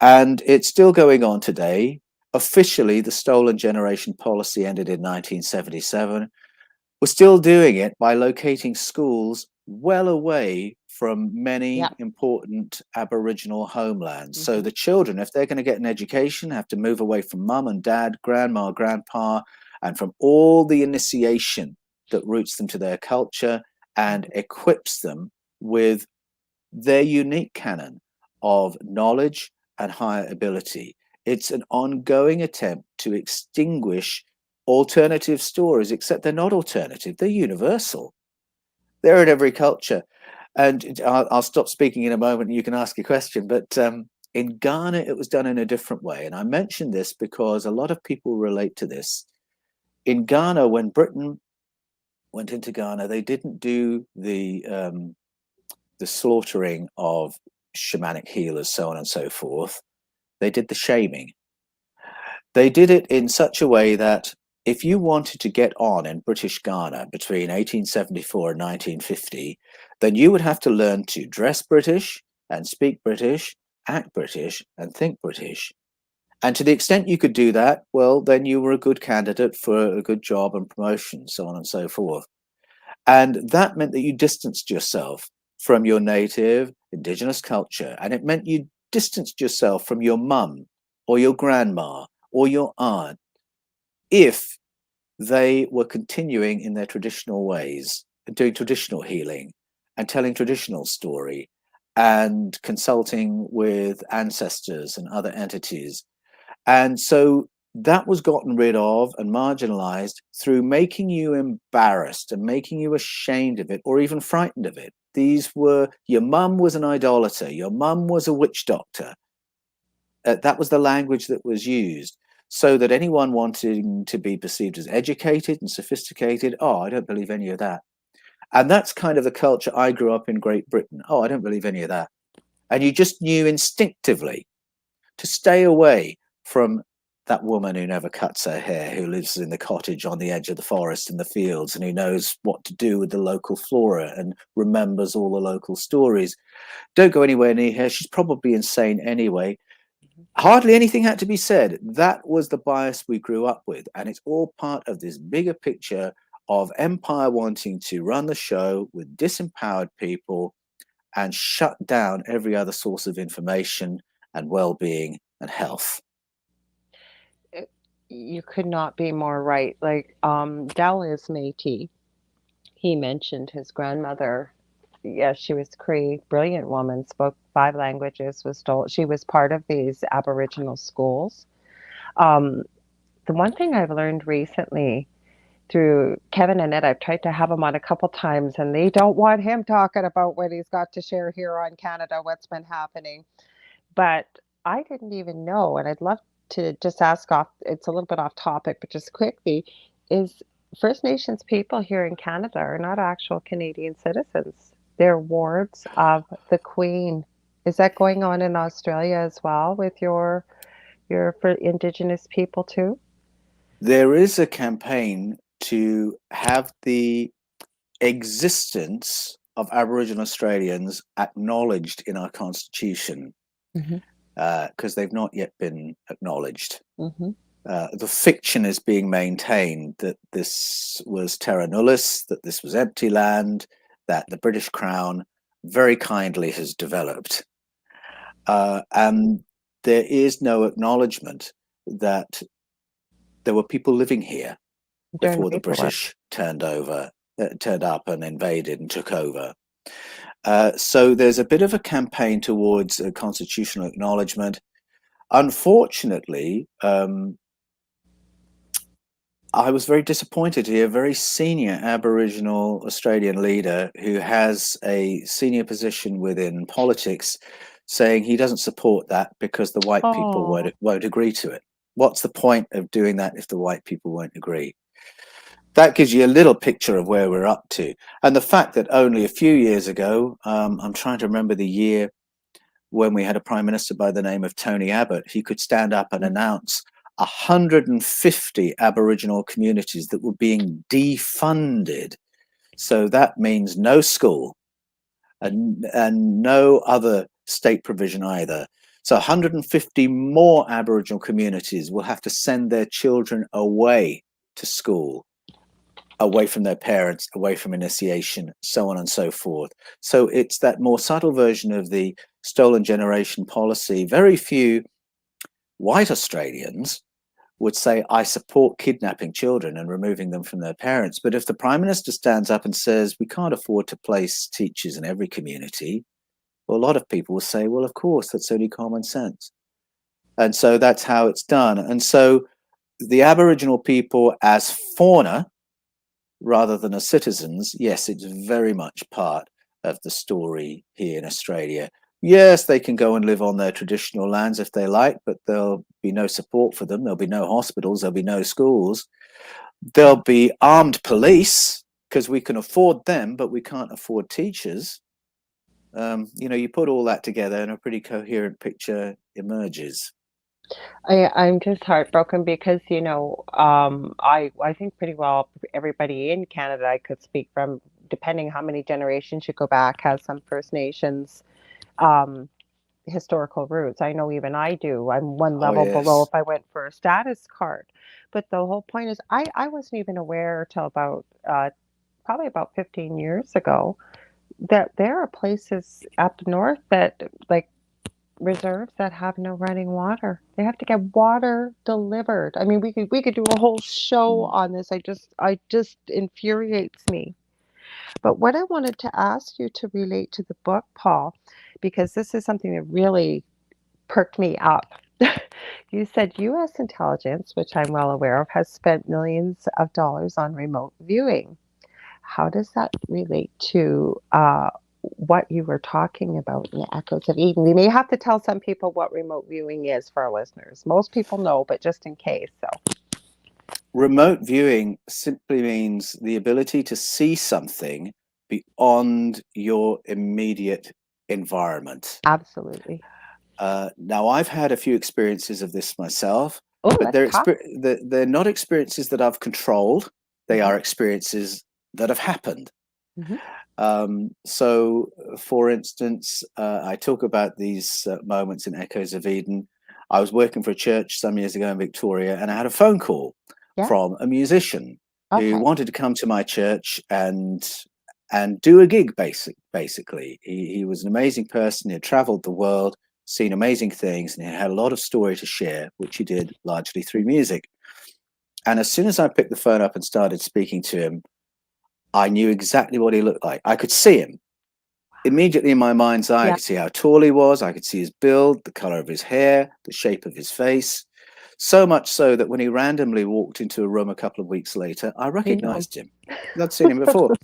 And it's still going on today. Officially, the Stolen Generation policy ended in 1977. We're still doing it by locating schools well away from many Yep. important Aboriginal homelands. So Mm-hmm. the children, if they're going to get an education, have to move away from mum and dad, grandma, grandpa, and from all the initiation that roots them to their culture and equips them with their unique canon of knowledge and higher ability. It's an ongoing attempt to extinguish alternative stories, except they're not alternative, they're universal. They're in every culture. And I'll stop speaking in a moment and you can ask a question. But in Ghana, it was done in a different way. And I mention this because a lot of people relate to this. In Ghana, when Britain went into Ghana, they didn't do the slaughtering of shamanic healers, so on and so forth. They did the shaming. They did it in such a way that if you wanted to get on in British Ghana between 1874 and 1950, then you would have to learn to dress British and speak British, act British, and think British. And to the extent you could do that, well, then you were a good candidate for a good job and promotion, so on and so forth. And that meant that you distanced yourself from your native indigenous culture. And it meant you distanced yourself from your mum or your grandma or your aunt if they were continuing in their traditional ways and doing traditional healing and telling traditional story and consulting with ancestors and other entities. And so that was gotten rid of and marginalized through making you embarrassed and making you ashamed of it or even frightened of it. These were, your mum was an idolater, your mum was a witch doctor. That was the language that was used, so that anyone wanting to be perceived as educated and sophisticated, oh, I don't believe any of that. And that's kind of the culture I grew up in Great Britain. Oh, I don't believe any of that. And you just knew instinctively to stay away from that woman who never cuts her hair, who lives in the cottage on the edge of the forest in the fields, and who knows what to do with the local flora and remembers all the local stories. Don't go anywhere near her. She's probably insane anyway. hardly anything had to be said. That was the bias we grew up with. And it's all part of this bigger picture of empire wanting to run the show with disempowered people and shut down every other source of information and well-being and health. You could not be more right. Like, Dell is Métis. He mentioned his grandmother. Yes, she was Cree, brilliant woman, spoke 5 languages, was told she was part of these Aboriginal schools. Um, the one thing I've learned recently through Kevin and Ed, I've tried to have him on a couple times, and they don't want him talking about what he's got to share here on Canada, what's been happening. But I didn't even know, and I'd love to just ask off, it's a little bit off topic, but just quickly, is First Nations people here in Canada are not actual Canadian citizens. They're wards of the Queen. Is that going on in Australia as well with your for Indigenous people too? There is a campaign to have the existence of Aboriginal Australians acknowledged in our constitution, Hmm. because they've not yet been acknowledged. Hmm. The fiction is being maintained that this was terra nullius, that this was empty land, that the British Crown very kindly has developed. And there is no acknowledgement that there were people living here They're in the before the paperwork. British turned up and invaded and took over. So there's a bit of a campaign towards a constitutional acknowledgement. Unfortunately, I was very disappointed to hear a very senior Aboriginal Australian leader who has a senior position within politics saying he doesn't support that because the white people Oh, won't agree to it. What's the point of doing that if the white people won't agree? That gives you a little picture of where we're up to. And the fact that only a few years ago, I'm trying to remember the year when we had a prime minister by the name of Tony Abbott, he could stand up and announce 150 Aboriginal communities that were being defunded. So that means no school and no other state provision either. So 150 more Aboriginal communities will have to send their children away to school, away from their parents, away from initiation, so on and so forth. So it's that more subtle version of the stolen generation policy. Very few white Australians would say, I support kidnapping children and removing them from their parents. But if the Prime Minister stands up and says, we can't afford to place teachers in every community, well, a lot of people will say, well, of course, that's only common sense. And so that's how it's done. And so the Aboriginal people as fauna rather than as citizens, yes, it's very much part of the story here in Australia. Yes, they can go and live on their traditional lands if they like, but there'll be no support for them. There'll be no hospitals, there'll be no schools. There'll be armed police because we can afford them, but we can't afford teachers. You put all that together and a pretty coherent picture emerges. I'm just heartbroken because, I think pretty well everybody in Canada I could speak from, depending how many generations you go back, has some First Nations um, historical roots. I know even I do. I'm one Oh, level below yes. if I went for a status card. But the whole point is, I wasn't even aware till about probably about 15 years ago that there are places up north that, like, reserves that have no running water. They have to get water delivered. I mean, we could do a whole show Mm. on this. I just infuriates me. But what I wanted to ask you to relate to the book, Paul, because this is something that really perked me up. You said US intelligence, which I'm well aware of, has spent millions of dollars on remote viewing. How does that relate to what you were talking about in the Echoes of Eden? We may have to tell some people what remote viewing is for our listeners. Most people know, but just in case. So, Remote viewing simply means the ability to see something beyond your immediate environment. absolutely. Now, I've had a few experiences of this myself, Oh, but let's talk. they're not experiences that I've controlled. They Hmm. are experiences that have happened. Hmm. So, for instance, I talk about these moments in Echoes of Eden. I was working for a church some years ago in Victoria, and I had a phone call Yeah. from a musician who Okay. wanted to come to my church and do a gig. Basically, he was an amazing person. He had traveled the world, seen amazing things, and he had a lot of story to share, which he did largely through music. And as soon as I picked the phone up and started speaking to him, I knew exactly what he looked like. I could see him immediately in my mind's eye. I Yeah. could see how tall he was. I could see his build, the color of his hair, the shape of his face. So much so that when he randomly walked into a room a couple of weeks later, I You know. recognized him. I'd seen him before.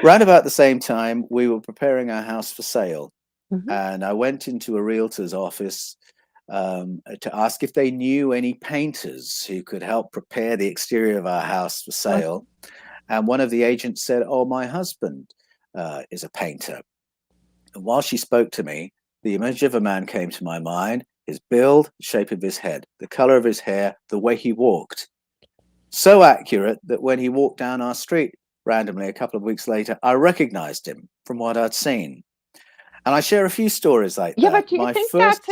Round about the same time, we were preparing our house for sale. Hmm. And I went into a realtor's office to ask if they knew any painters who could help prepare the exterior of our house for sale. And one of the agents said, "Oh, my husband is a painter." And while she spoke to me, the image of a man came to my mind: his build, the shape of his head, the color of his hair, the way he walked. So accurate that when he walked down our street randomly a couple of weeks later, I recognized him from what I'd seen. And I share a few stories like Yeah, that. but do you My think that's first,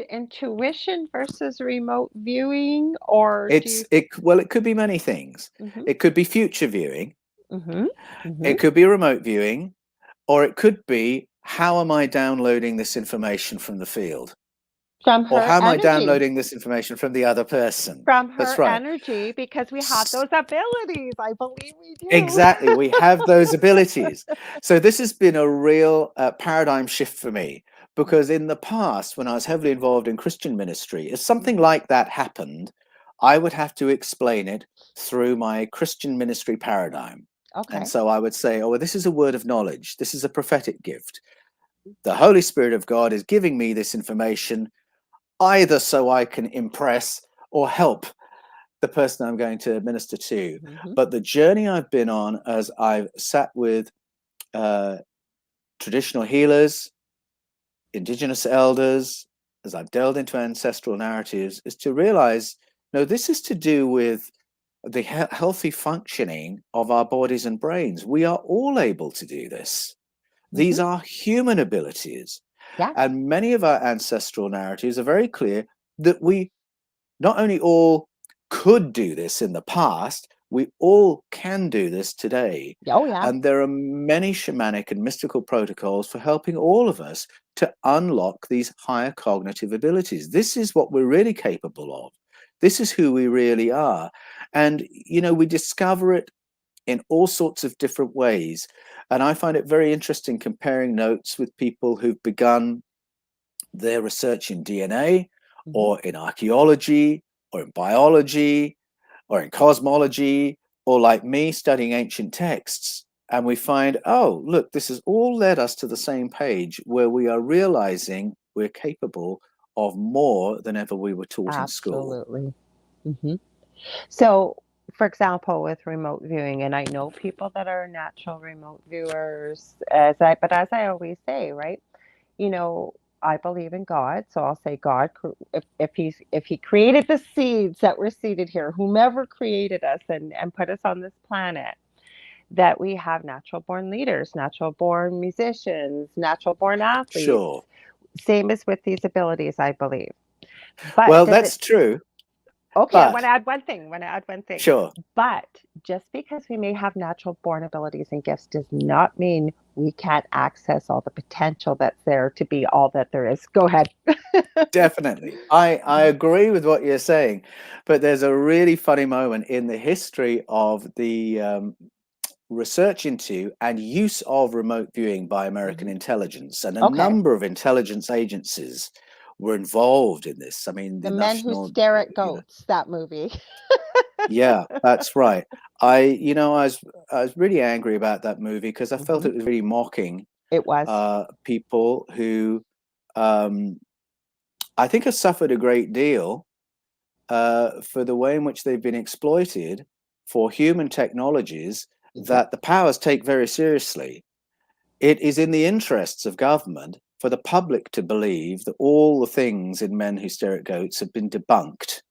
intuition versus remote viewing, or do you? it could be many things. Hmm. It could be future viewing, Hmm. Hmm. it could be remote viewing, or it could be, how am I downloading this information from the field? From Or her how am I energy. downloading this information from the other person? From That's her right. energy, because we have those abilities. I believe we do. Exactly. We have those abilities. So this has been a real paradigm shift for me, because in the past, when I was heavily involved in Christian ministry, if something like that happened, I would have to explain it through my Christian ministry paradigm. And Okay. so I would say, oh, well, this is a word of knowledge. This is a prophetic gift. The Holy Spirit of God is giving me this information either so I can impress or help the person I'm going to minister to. Hmm. But the journey I've been on as I've sat with uh, traditional healers, indigenous elders, as I've delved into ancestral narratives, is to realize, no, this is to do with the healthy functioning of our bodies and brains. We are all able to do this. Hmm. These are human abilities. Yeah. And many of our ancestral narratives are very clear that we not only all could do this in the past, we all can do this today. Oh, yeah. And there are many shamanic and mystical protocols for helping all of us to unlock these higher cognitive abilities. This is what we're really capable of. This is who we really are. And, we discover it in all sorts of different ways. And I find it very interesting comparing notes with people who've begun their research in DNA Hmm. or in archaeology or in biology or in cosmology, or like me studying ancient texts. And we find, oh, look, this has all led us to the same page where we are realizing we're capable of more than ever we were taught in school. Absolutely. Hmm. So, for example, with remote viewing, and I know people that are natural remote viewers, but as I always say, right? You know, I believe in God, so I'll say God. If He created the seeds that were seeded here, whomever created us and put us on this planet, that we have natural born leaders, natural born musicians, natural born athletes. Sure. Same as with these abilities, I believe. But Well, does it? that's true. Okay, I want But to add one thing. I want to add one thing. sure. But just because we may have natural born abilities and gifts does not mean we can't access all the potential that's there to be all that there is. Go ahead. Definitely. I agree with what you're saying, but there's a really funny moment in the history of the research into and use of remote viewing by American Hmm. intelligence, and a Okay. number of intelligence agencies were involved in this. I mean, The the Men Who national, Stare at Goats, that movie. yeah, that's right. I was really angry about that movie because I felt Hmm. it was really mocking It was. people who um, I think have suffered a great deal for the way in which they've been exploited for human technologies Yep. that the powers take very seriously. It is in the interests of government for the public to believe that all the things in Men Who Stare at Goats have been debunked,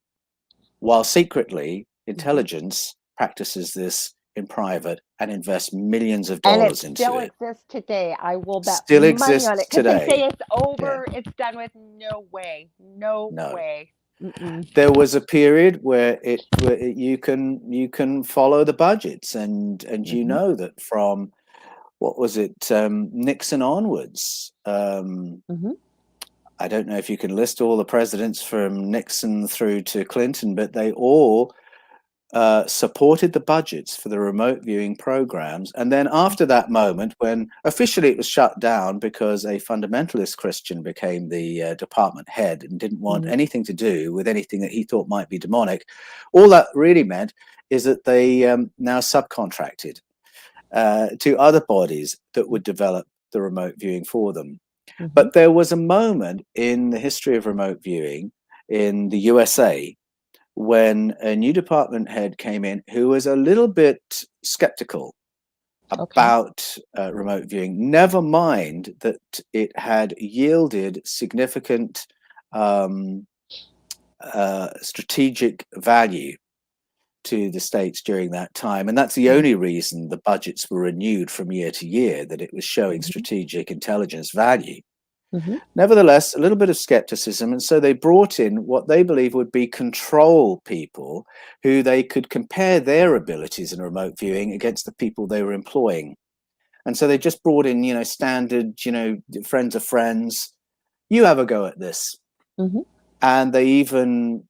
while secretly Hmm. intelligence practices this in private and invest millions of And it dollars into still it. exists today. I will bet Still money on it exists because they say today. it's Yeah. over, it's done with. No way. No No. way. Mm-mm. There was a period where you can follow the budgets, and you Mm-hmm. know that from what was it, Nixon onwards. Mm-hmm. I don't know if you can list all the presidents from Nixon through to Clinton, but they all supported the budgets for the remote viewing programs. And then after that moment, when officially it was shut down because a fundamentalist Christian became the department head and didn't want Mm-hmm. anything to do with anything that he thought might be demonic, all that really meant is that they now subcontracted to other bodies that would develop the remote viewing for them. Mm-hmm. But there was a moment in the history of remote viewing in the USA when a new department head came in who was a little bit skeptical Okay. about remote viewing, never mind that it had yielded significant um, strategic value to the states during that time. And that's the Mm-hmm. only reason the budgets were renewed from year to year, that it was showing Mm-hmm. strategic intelligence value. Mm-hmm. Nevertheless, a little bit of skepticism. And so they brought in what they believe would be control people who they could compare their abilities in remote viewing against the people they were employing. And so they just brought in, standard, friends of friends. You have a go at this. Mm-hmm. And they even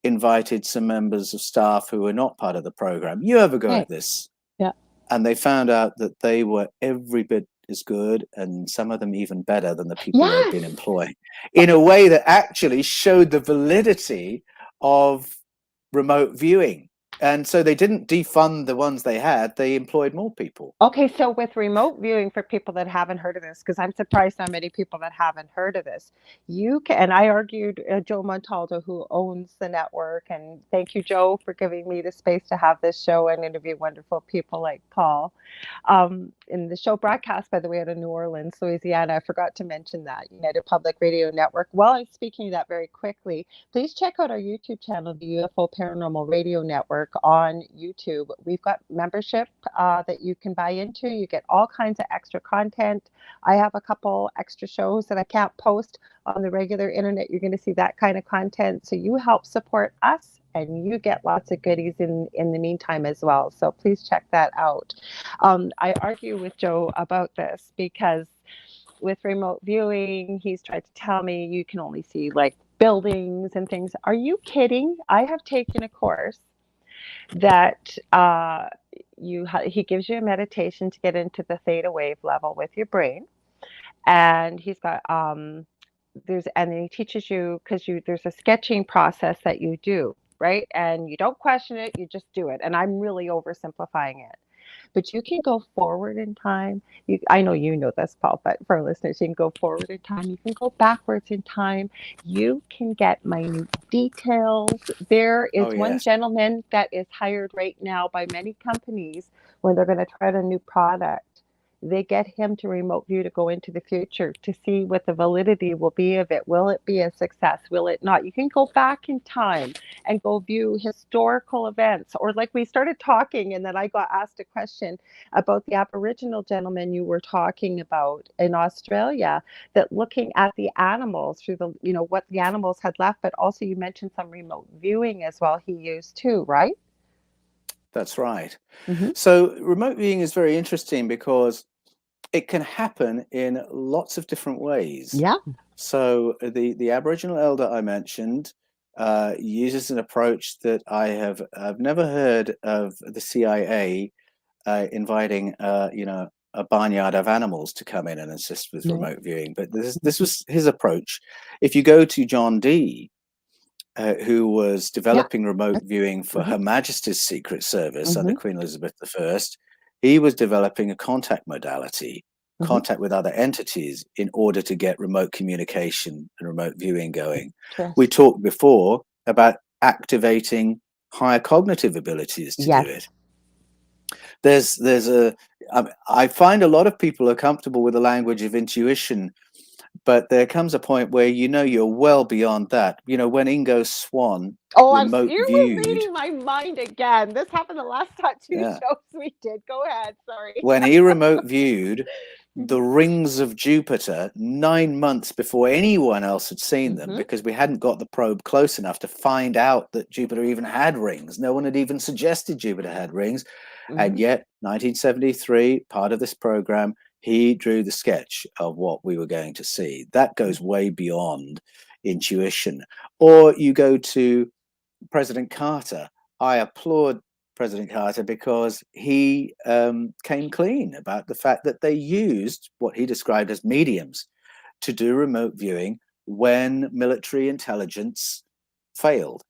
invited some members of staff who were not part of the program. You have a go Right. at this. Yeah. And they found out that they were every bit as good, and some of them even better than the people they'd Yes. been employing, in a way that actually showed the validity of remote viewing. And so they didn't defund the ones they had, they employed more people. Okay, so with remote viewing, for people that haven't heard of this, because I'm surprised how many people that haven't heard of this, you can, and I argued Joe Montaldo, who owns the network, and thank you, Joe, for giving me the space to have this show and interview wonderful people like Paul. In the show broadcast, by the way, out of New Orleans, Louisiana, I forgot to mention that United Public Radio Network. While I'm speaking of that very quickly, please check out our YouTube channel, the UFO Paranormal Radio Network on YouTube. We've got membership that you can buy into. You get all kinds of extra content. I have a couple extra shows that I can't post on the regular internet. You're going to see that kind of content. So you help support us, and you get lots of goodies in the meantime as well. So please check that out. I argue with Joe about this because with remote viewing, he's tried to tell me you can only see like buildings and things. Are you kidding? I have taken a course that he gives you a meditation to get into the theta wave level with your brain, and he's got and he teaches you, because there's a sketching process that you do, right, and you don't question it, you just do it, and I'm really oversimplifying it, but you can go forward in time. I know you know this, Paul, but for our listeners, you can go forward in time. You can go backwards in time. You can get minute details. There is Oh, one yes. gentleman that is hired right now by many companies when they're going to try a new product. They get him to remote view to go into the future to see what the validity will be of it. Will it be a success? Will it not? You can go back in time and go view historical events. Or like we started talking, and then I got asked a question about the Aboriginal gentleman you were talking about in Australia, that looking at the animals through the, what the animals had left, but also you mentioned some remote viewing as well he used too, right? That's right. Mm-hmm. So remote viewing is very interesting because it can happen in lots of different ways. Yeah. So the Aboriginal elder I mentioned uses an approach that I've never heard of the CIA inviting a barnyard of animals to come in and assist with No. remote viewing. But this was his approach. If you go to John Dee, who was Yeah. developing remote viewing for Mm-hmm. Her Majesty's Secret Service under Mm-hmm. Queen Elizabeth I, he was developing a contact modality, Mm-hmm. contact with other entities, in order to get remote communication and remote viewing going. We talked before about activating higher cognitive abilities to do it. I find a lot of people are comfortable with the language of intuition But there comes a point where you're well beyond that. When Ingo Swann Oh, remote you were viewed, reading my mind again. This happened the last two yeah, shows we did. Go ahead. Sorry. when he remote viewed the rings of Jupiter 9 months before anyone else had seen them, because we hadn't got the probe close enough to find out that Jupiter even had rings. No one had even suggested Jupiter had rings. And yet, 1973, part of this program, he drew the sketch of what we were going to see. That goes way beyond intuition. Or you go to President Carter. I applaud President Carter because he came clean about the fact that they used what he described as mediums to do remote viewing when military intelligence failed.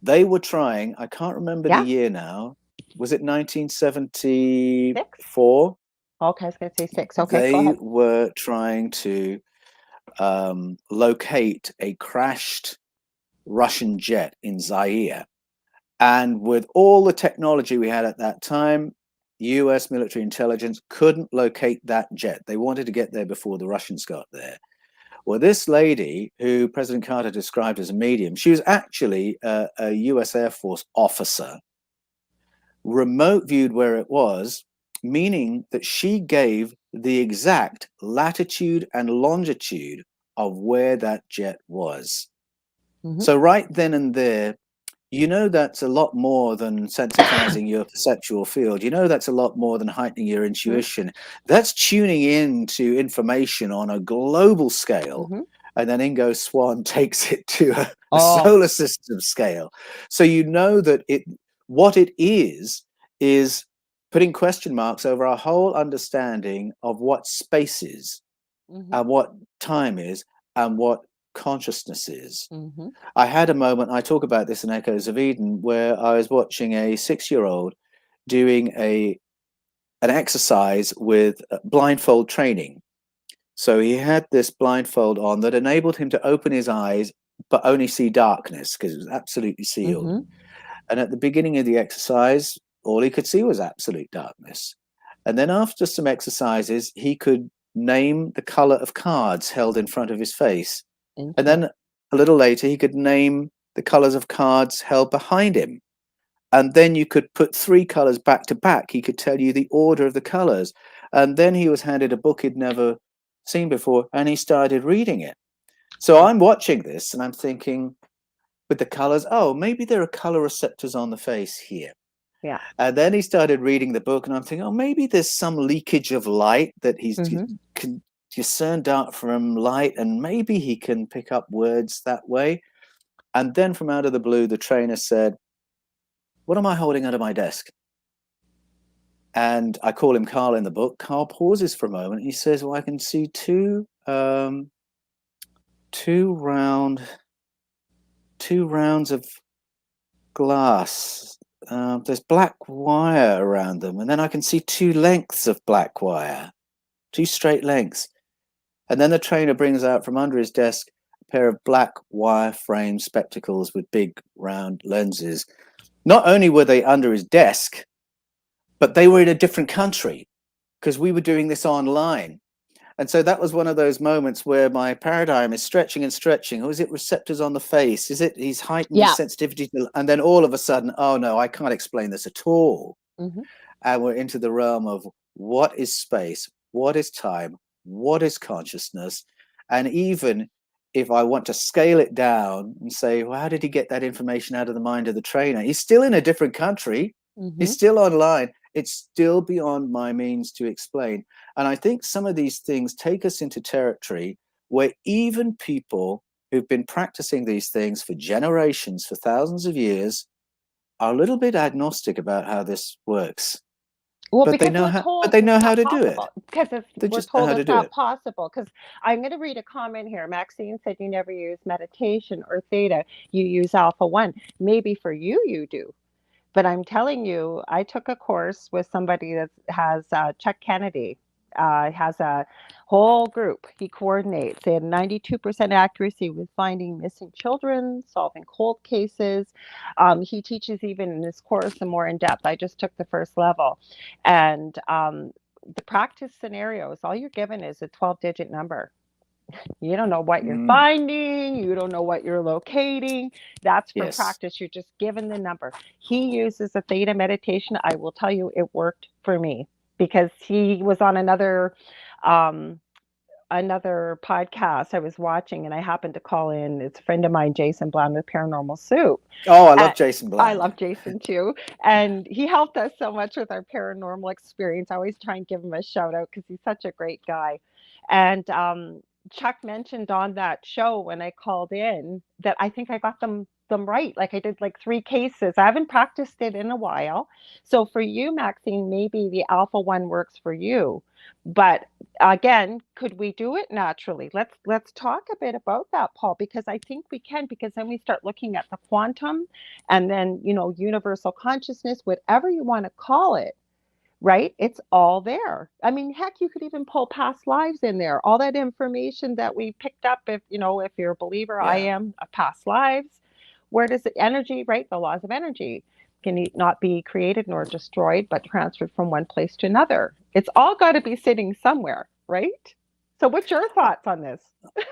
They were trying, I can't remember the year now, was it 1974? Okay, I was going to say 6. Okay, go They ahead. were trying to locate a crashed Russian jet in Zaire. And with all the technology we had at that time, US military intelligence couldn't locate that jet. They wanted to get there before the Russians got there. Well, this lady, who President Carter described as a medium, she was actually a US Air Force officer, remote viewed where it was, meaning that she gave the exact latitude and longitude of where that jet was. So right then and there, that's a lot more than sensitizing your perceptual field. That's a lot more than heightening your intuition. That's tuning in to information on a global scale. And then Ingo Swann takes it to a solar system scale. So that what it is putting question marks over our whole understanding of what space is, and what time is, and what consciousness is. I had a moment, I talk about this in Echoes of Eden, where I was watching a 6-year-old doing an exercise with blindfold training. So he had this blindfold on that enabled him to open his eyes, but only see darkness because it was absolutely sealed. And at the beginning of the exercise, all he could see was absolute darkness. And then after some exercises, he could name the color of cards held in front of his face. And then a little later, he could name the colors of cards held behind him. And then you could put 3 colors back to back. He could tell you the order of the colors. And then he was handed a book he'd never seen before, and he started reading it. So I'm watching this, and I'm thinking, with the colors, maybe there are color receptors on the face here. Yeah. And then he started reading the book, and I'm thinking, maybe there's some leakage of light that he can discern dark from light, and maybe he can pick up words that way. And then from out of the blue, the trainer said, "What am I holding under my desk?" And I call him Carl in the book. Carl pauses for a moment. And he says, "Well, I can see two rounds of glass. There's black wire around them, and then I can see 2 lengths of black wire, 2 straight lengths." And then the trainer brings out from under his desk a pair of black wire frame spectacles with big round lenses. Not only were they under his desk, but they were in a different country because we were doing this online. And so that was one of those moments where my paradigm is stretching and stretching. Oh, is it receptors on the face? Is it he's heightened his sensitivity? And then all of a sudden, oh no, I can't explain this at all. And we're into the realm of what is space? What is time? What is consciousness? And even if I want to scale it down and say, well, how did he get that information out of the mind of the trainer? He's still in a different country. He's still online. It's still beyond my means to explain. And I think some of these things take us into territory where even people who've been practicing these things for generations, for thousands of years, are a little bit agnostic about how this works. Well, But they because know we're how. told But they it's know how not to do it. possible. Because They we're just know told how to it's do not it. possible. Because I'm going to read a comment here. Maxine said you never use meditation or theta. You use alpha 1. Maybe for you, you do. But I'm telling you, I took a course with somebody that has Chuck Kennedy, has a whole group he coordinates. They had 92% accuracy with finding missing children, solving cold cases. He teaches even in this course some more in depth. I just took the first level. And the practice scenarios, all you're given is a 12-digit number. You don't know what you're Mm, finding, you don't know what you're locating. That's for yes. practice. You're just given the number. He uses a theta meditation. I will tell you, it worked for me because he was on um, another podcast I was watching, and I happened to call in. It's a friend of mine, Jason Bland with Paranormal Soup. Oh, I love And Jason I Bland. love Jason too. And he helped us so much with our paranormal experience. I always try and give him a shout out because he's such a great guy. And Chuck mentioned on that show when I called in that I think I got them right. Like I did like 3 cases. I haven't practiced it in a while. So for you, Maxine, maybe the alpha one works for you. But again, could we do it naturally? Let's talk a bit about that, Paul, because I think we can, because then we start looking at the quantum and then, universal consciousness, whatever you want to call it, right? It's all there. I mean, heck, you could even pull past lives in there. All that information that we picked up, if you're a believer, I Yeah. am, of past lives. Where does the energy, right? The laws of energy can not be created nor destroyed, but transferred from one place to another. It's all got to be sitting somewhere, right? So, what's your I, thoughts on this?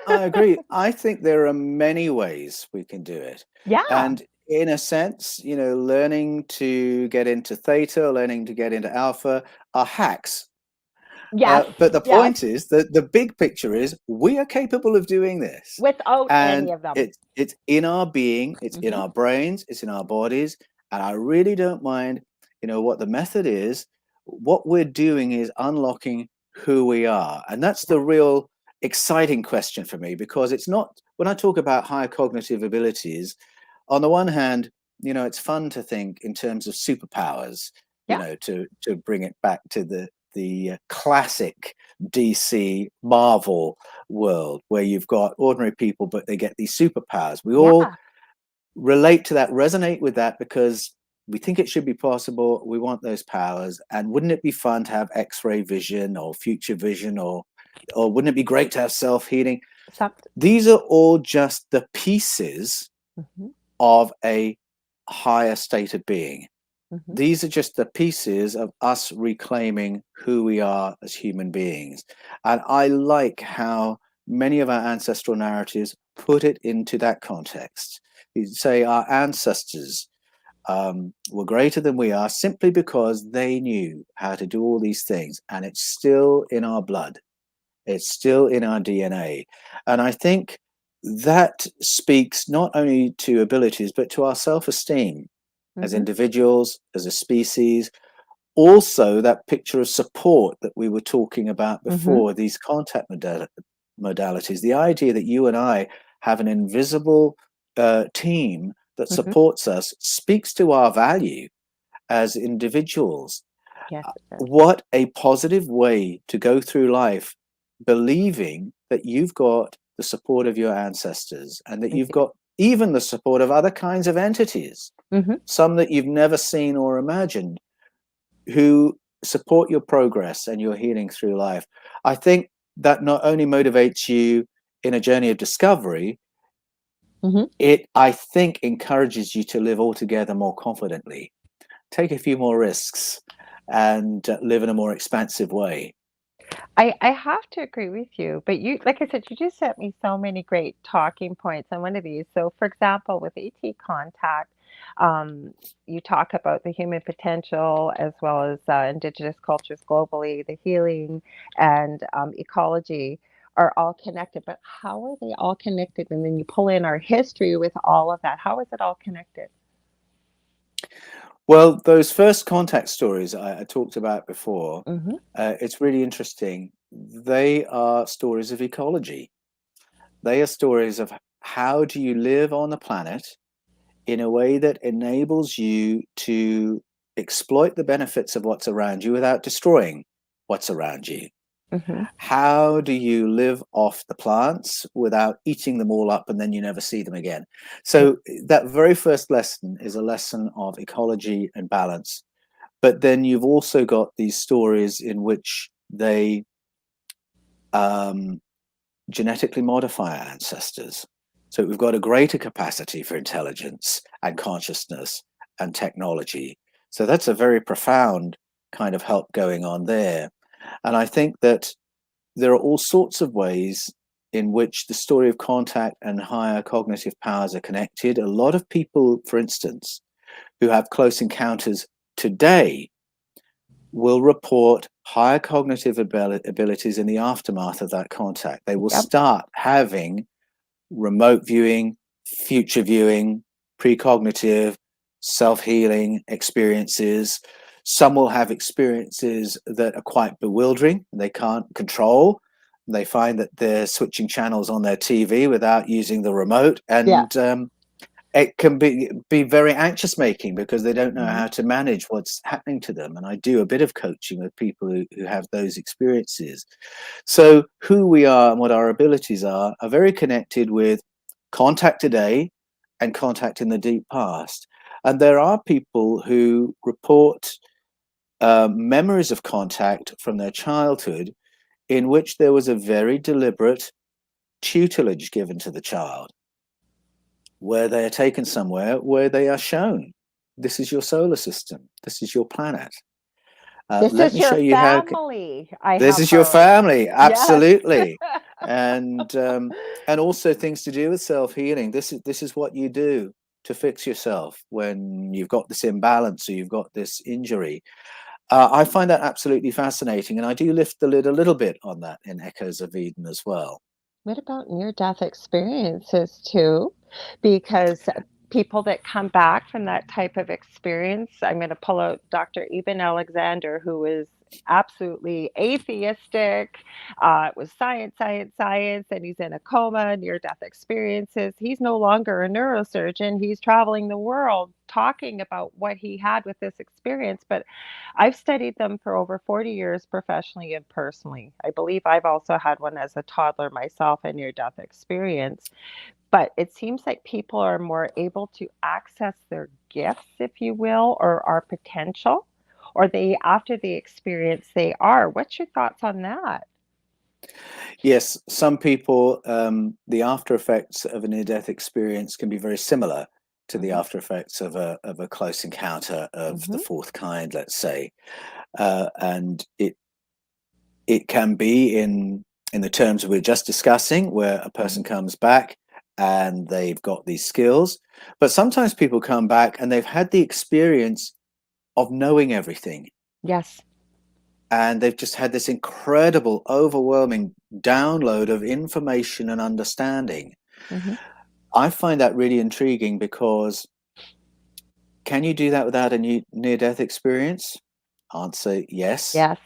I agree. I think there are many ways we can do it. Yeah. And in a sense, learning to get into theta, learning to get into alpha are hacks. Yes. But the Yes. point is that the big picture is we are capable of doing this. Without any And of them. it's in our being, it's in Hmm. our brains, it's in our bodies. And I really don't mind, what the method is. What we're doing is unlocking who we are. And that's Yeah. the real exciting question for me, because it's not, when I talk about higher cognitive abilities, on the one hand, it's fun to think in terms of superpowers, Yeah. to bring it back to the classic DC Marvel world where you've got ordinary people, but they get these superpowers. We all Yeah. relate to that, resonate with that, because we think it should be possible. We want those powers. And wouldn't it be fun to have X-ray vision or future vision, or wouldn't it be great to have self-healing? Something. These are all just the pieces Hmm. of a higher state of being. Hmm. These are just the pieces of us reclaiming who we are as human beings. And I like how many of our ancestral narratives put it into that context. You say our ancestors were greater than we are simply because they knew how to do all these things. And it's still in our blood, it's still in our DNA. And I think that speaks not only to abilities, but to our self esteem as Hmm. individuals, as a species. Also, that picture of support that we were talking about Hmm. before, these contact modalities, the idea that you and I have an invisible team that Hmm. supports us, speaks to our value as individuals. Yes, it does. What a positive way to go through life, believing that you've got the support of your ancestors and that We you've do. got even the support of other kinds of entities, Hmm. some that you've never seen or imagined, who support your progress and your healing through life. I think that not only motivates you in a journey of discovery, Hmm. it, I think, encourages you to live altogether more confidently, take a few more risks, and live in a more expansive way. I have to agree with you, but like I said, you just sent me so many great talking points on one of these. So, for example, with AT contact, um, you talk about the human potential as well as indigenous cultures globally, the healing and ecology are all connected. But how are they all connected? And then you pull in our history with all of that. How is it all connected? Well, those first contact stories I talked about before, Hmm. it's really interesting. They are stories of ecology. They are stories of how do you live on the planet in a way that enables you to exploit the benefits of what's around you without destroying what's around you. Hmm. How do you live off the plants without eating them all up and then you never see them again? Yeah. So, that very first lesson is a lesson of ecology and balance. But then you've also got these stories in which they um, genetically modify our ancestors. So we've got a greater capacity for intelligence and consciousness and technology. So that's a very profound kind of help going on there. And I think that there are all sorts of ways in which the story of contact and higher cognitive powers are connected. A lot of people, for instance, who have close encounters today will report higher cognitive abilities in the aftermath of that contact. They will start having remote viewing, future viewing, precognitive, self-healing experiences. Some will have experiences that are quite bewildering, they can't control. They find that they're switching channels on their TV without using the remote, and it can be very anxious making because they don't know how to manage what's happening to them. And I do a bit of coaching with people who have those experiences. So who we are and what our abilities are very connected with contact today and contact in the deep past. And there are people who report memories of contact from their childhood in which there was a very deliberate tutelage given to the child, where they are taken somewhere where they are shown, this is your solar system, this is your planet. This Let is me your show you how. family, I This have is your heard. family, Yes. absolutely. And also things to do with self-healing. This is what you do to fix yourself when you've got this imbalance or you've got this injury. I find that absolutely fascinating, and I do lift the lid a little bit on that in Echoes of Eden as well. What about near-death experiences too? Because people that come back from that type of experience, I'm going to pull out Dr. Eben Alexander, who is absolutely atheistic. It was science, science, science, and he's in a coma, near-death experiences. He's no longer a neurosurgeon. He's traveling the world talking about what he had with this experience. But I've studied them for over 40 years professionally and personally. I believe I've also had one as a toddler myself, a near death experience. But it seems like people are more able to access their gifts, if you will, or our potential, or they, after the experience, they are. What's your thoughts on that? Yes, some people, the after effects of a near-death experience can be very similar to the Hmm. after effects of a close encounter of the Hmm. fourth kind, let's say, and it can be in the terms we're just discussing, where a Hmm. person comes back and they've got these skills, but sometimes people come back and they've had the experience of knowing everything, Yes. and they've just had this incredible, overwhelming download of information and understanding. Hmm. I find that really intriguing because can you do that without a near-death experience? Answer, yes. Yes.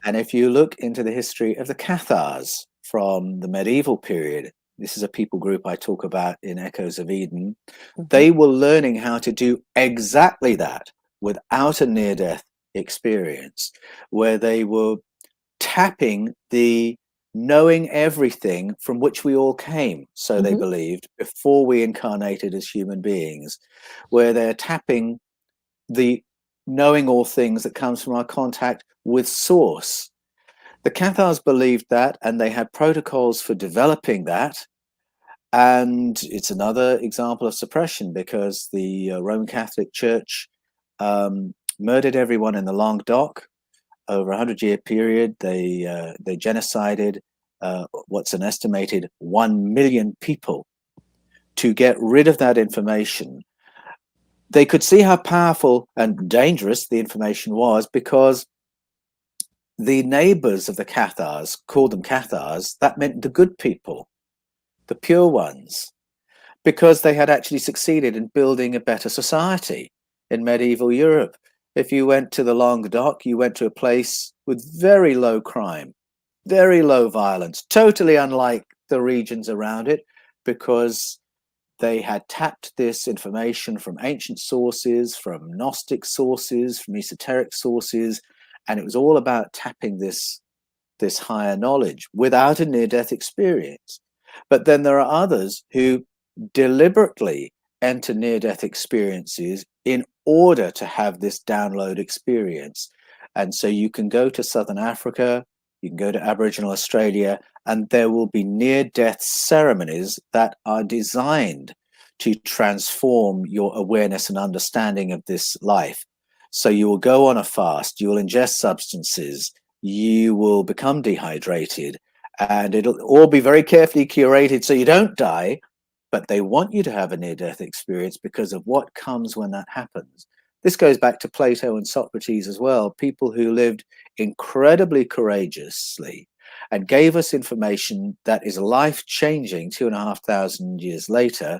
And if you look into the history of the Cathars from the medieval period, this is a people group I talk about in Echoes of Eden, Hmm. they were learning how to do exactly that without a near-death experience, where they were tapping the knowing everything from which we all came, so they Hmm. believed, before we incarnated as human beings, where they're tapping the knowing all things that comes from our contact with source. The Cathars believed that, and they had protocols for developing that. And it's another example of suppression because the Roman Catholic Church murdered everyone in the Languedoc over a 100-year period. They genocided what's an estimated 1 million people to get rid of that information. They could see how powerful and dangerous the information was because the neighbors of the Cathars called them Cathars. That meant the good people, the pure ones, because they had actually succeeded in building a better society in medieval Europe. If you went to the Languedoc, you went to a place with very low crime, very low violence, totally unlike the regions around it, because they had tapped this information from ancient sources, from Gnostic sources, from esoteric sources, and it was all about tapping this higher knowledge without a near-death experience. But then there are others who deliberately enter near-death experiences in order to have this download experience. And so you can go to Southern Africa, you can go to Aboriginal Australia, and there will be near-death ceremonies that are designed to transform your awareness and understanding of this life. So you will go on a fast, you will ingest substances, you will become dehydrated, and it'll all be very carefully curated so you don't die, but they want you to have a near-death experience because of what comes when that happens. This goes back to Plato and Socrates as well, people who lived incredibly courageously and gave us information that is life-changing 2,500 years later,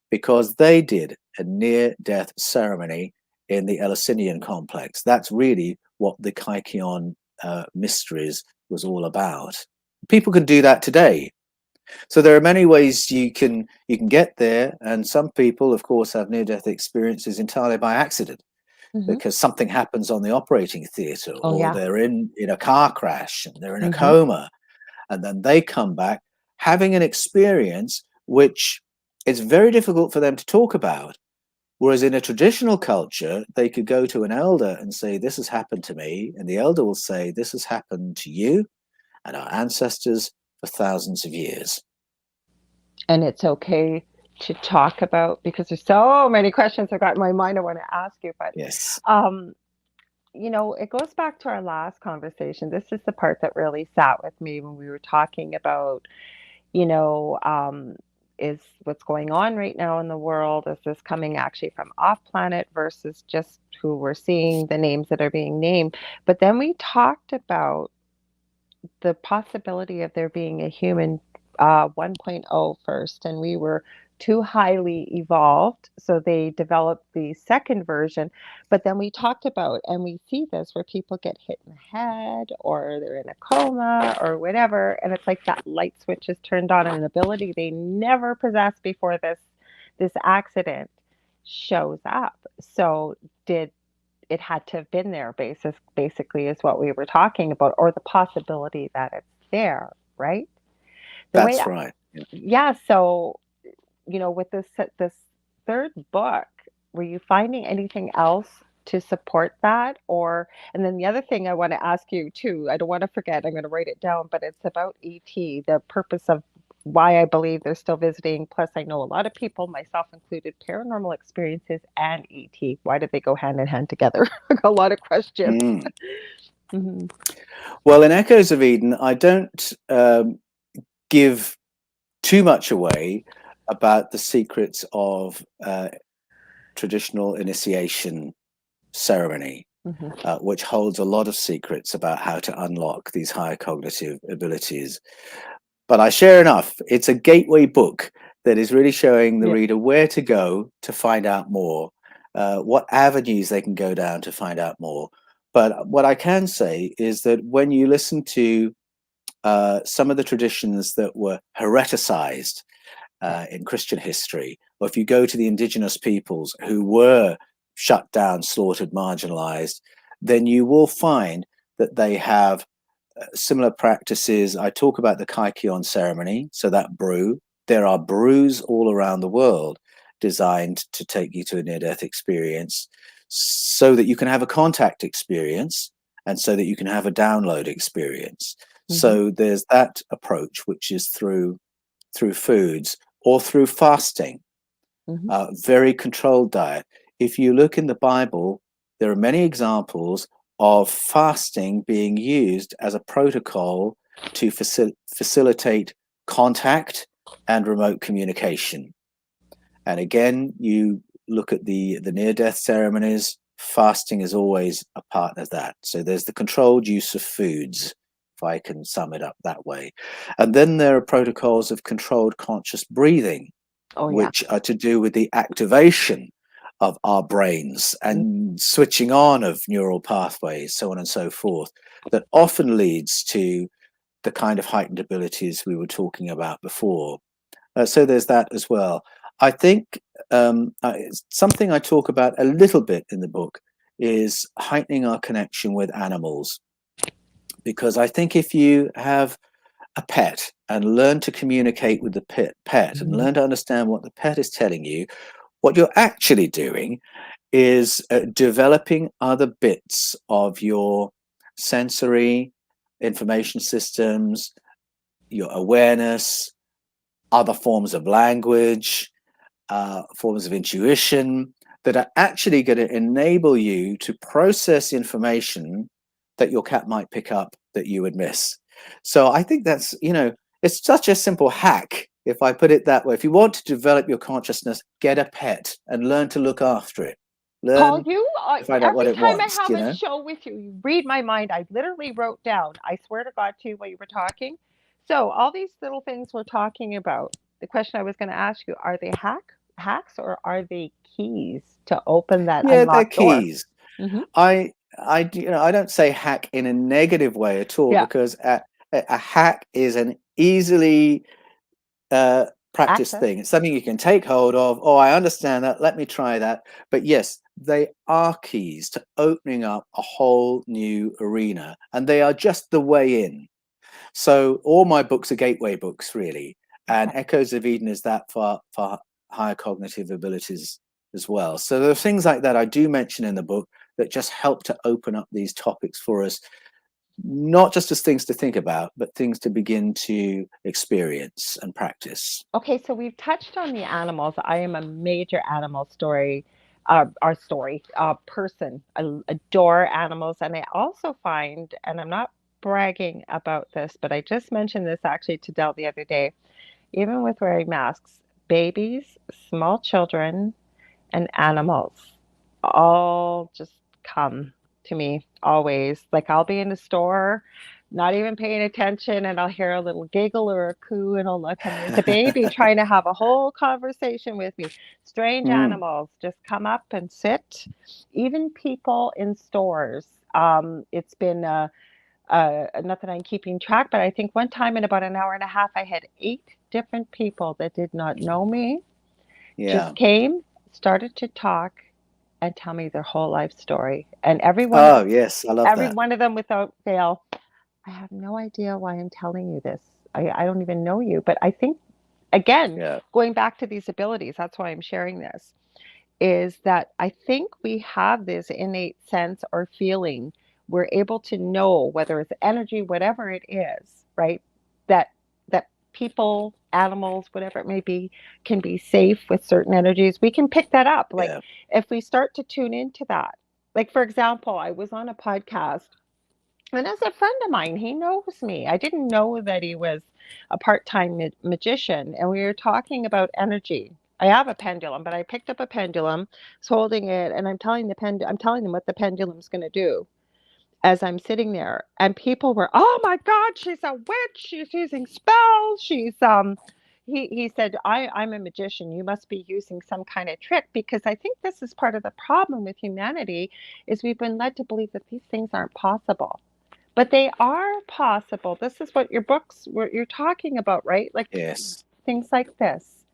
because they did a near-death ceremony in the Eleusinian complex. That's really what the Kaikion mysteries was all about. People can do that today. So there are many ways you can get there, and some people, of course, have near-death experiences entirely by accident, because something happens on the operating theatre, or they're in a car crash and they're in a coma, and then they come back having an experience which it's very difficult for them to talk about. Whereas in a traditional culture, they could go to an elder and say, this has happened to me, and the elder will say, this has happened to you and our ancestors for thousands of years. And it's okay to talk about, because there's so many questions I've got in my mind I want to ask you, but yes, you know, it goes back to our last conversation. This is the part that really sat with me when we were talking about, you know, is what's going on right now in the world, is this coming actually from off planet versus just who we're seeing, the names that are being named. But then we talked about the possibility of there being a human 1.0 first, and we were too highly evolved, so they developed the second version. But then we talked about, and we see this where people get hit in the head or they're in a coma or whatever, and it's like that light switch is turned on, and an ability they never possessed before this accident shows up. So did it had to have been there, basically is what we were talking about, or the possibility that it's there, right? The way that's right. Yeah, so you know, with this third book, were you finding anything else to support that? Or, and then the other thing I want to ask you too, I don't want to forget, I'm going to write it down, but it's about ET, the purpose of why I believe they're still visiting. Plus, I know a lot of people, myself included, paranormal experiences and ET. Why did they go hand in hand together? I got a lot of questions. Mm. Well, in Echoes of Eden, I don't give too much away about the secrets of traditional initiation ceremony, which holds a lot of secrets about how to unlock these higher cognitive abilities. But I share enough. It's a gateway book that is really showing the reader where to go to find out more, what avenues they can go down to find out more. But what I can say is that when you listen to some of the traditions that were hereticized in Christian history, or if you go to the indigenous peoples who were shut down, slaughtered, marginalized, then you will find that they have similar practices. I talk about the Kaikion ceremony, so that brew. There are brews all around the world designed to take you to a near-death experience so that you can have a contact experience and so that you can have a download experience. So there's that approach, which is through foods or through fasting, very controlled diet. If you look in the Bible, there are many examples of fasting being used as a protocol to facilitate contact and remote communication. And again, you look at the near-death ceremonies, fasting is always a part of that. So there's the controlled use of foods, if I can sum it up that way. And then there are protocols of controlled conscious breathing, which are to do with the activation of our brains and switching on of neural pathways, so on and so forth, that often leads to the kind of heightened abilities we were talking about before. So there's that as well. I think something I talk about a little bit in the book is heightening our connection with animals. Because I think if you have a pet and learn to communicate with the pet and learn to understand what the pet is telling you, what you're actually doing is developing other bits of your sensory information systems, your awareness, other forms of language, forms of intuition that are actually going to enable you to process information that your cat might pick up that you would miss. So I think that's, it's such a simple hack, if I put it that way. If you want to develop your consciousness, get a pet and learn to look after it. Paul, Learn you to find out what every it time I wants, have a show with you, you read my mind. I literally wrote down, I swear to God, too, while you were talking. So all these little things we're talking about, the question I was going to ask you, are they hacks or are they keys to open that Yeah, they're unlocked door? keys. Hmm. I don't say hack in a negative way at all, Yeah. because a hack is an easily practiced Access. thing. It's something you can take hold of. Oh, I understand that. Let me try that. But yes, they are keys to opening up a whole new arena, and they are just the way in. So all my books are gateway books, really, and Okay. Echoes of Eden is that for higher cognitive abilities as well. So there are things like that I do mention in the book that just help to open up these topics for us, not just as things to think about, but things to begin to experience and practice. Okay, so we've touched on the animals. I am a major animal person. I adore animals, and I also find, and I'm not bragging about this, but I just mentioned this actually to Dell the other day. Even with wearing masks, babies, small children, and animals all just come to me always. Like I'll be in the store, not even paying attention, and I'll hear a little giggle or a coo, and I'll look, and there's a baby trying to have a whole conversation with me. Strange Mm, animals just come up and sit. Even people in stores. It's been not that I'm keeping track, but I think one time in about an hour and a half, I had 8 different people that did not know me yeah. just came, started to talk, and tell me their whole life story. And Oh, yes, I love every that. one of them without fail, I have no idea why I'm telling you this. I don't even know you. But I think, again, Yeah, going back to these abilities, that's why I'm sharing this, is that I think we have this innate sense or feeling. We're able to know whether it's energy, whatever it is, right? That that people, animals, whatever it may be, can be safe with certain energies. We can pick that up. Like yeah, if we start to tune into that. Like for example, I was on a podcast and as a friend of mine, he knows me. I didn't know that he was a part-time magician, and we were talking about energy. I have a pendulum, but I picked up a pendulum, was holding it, and I'm telling them what the pendulum's going to do as I'm sitting there. And people were, "Oh my God, she's a witch. She's using spells. He said, I'm a magician. You must be using some kind of trick because I think this is part of the problem with humanity is we've been led to believe that these things aren't possible. But they are possible. This is what what you're talking about, right? Like yes. things like this.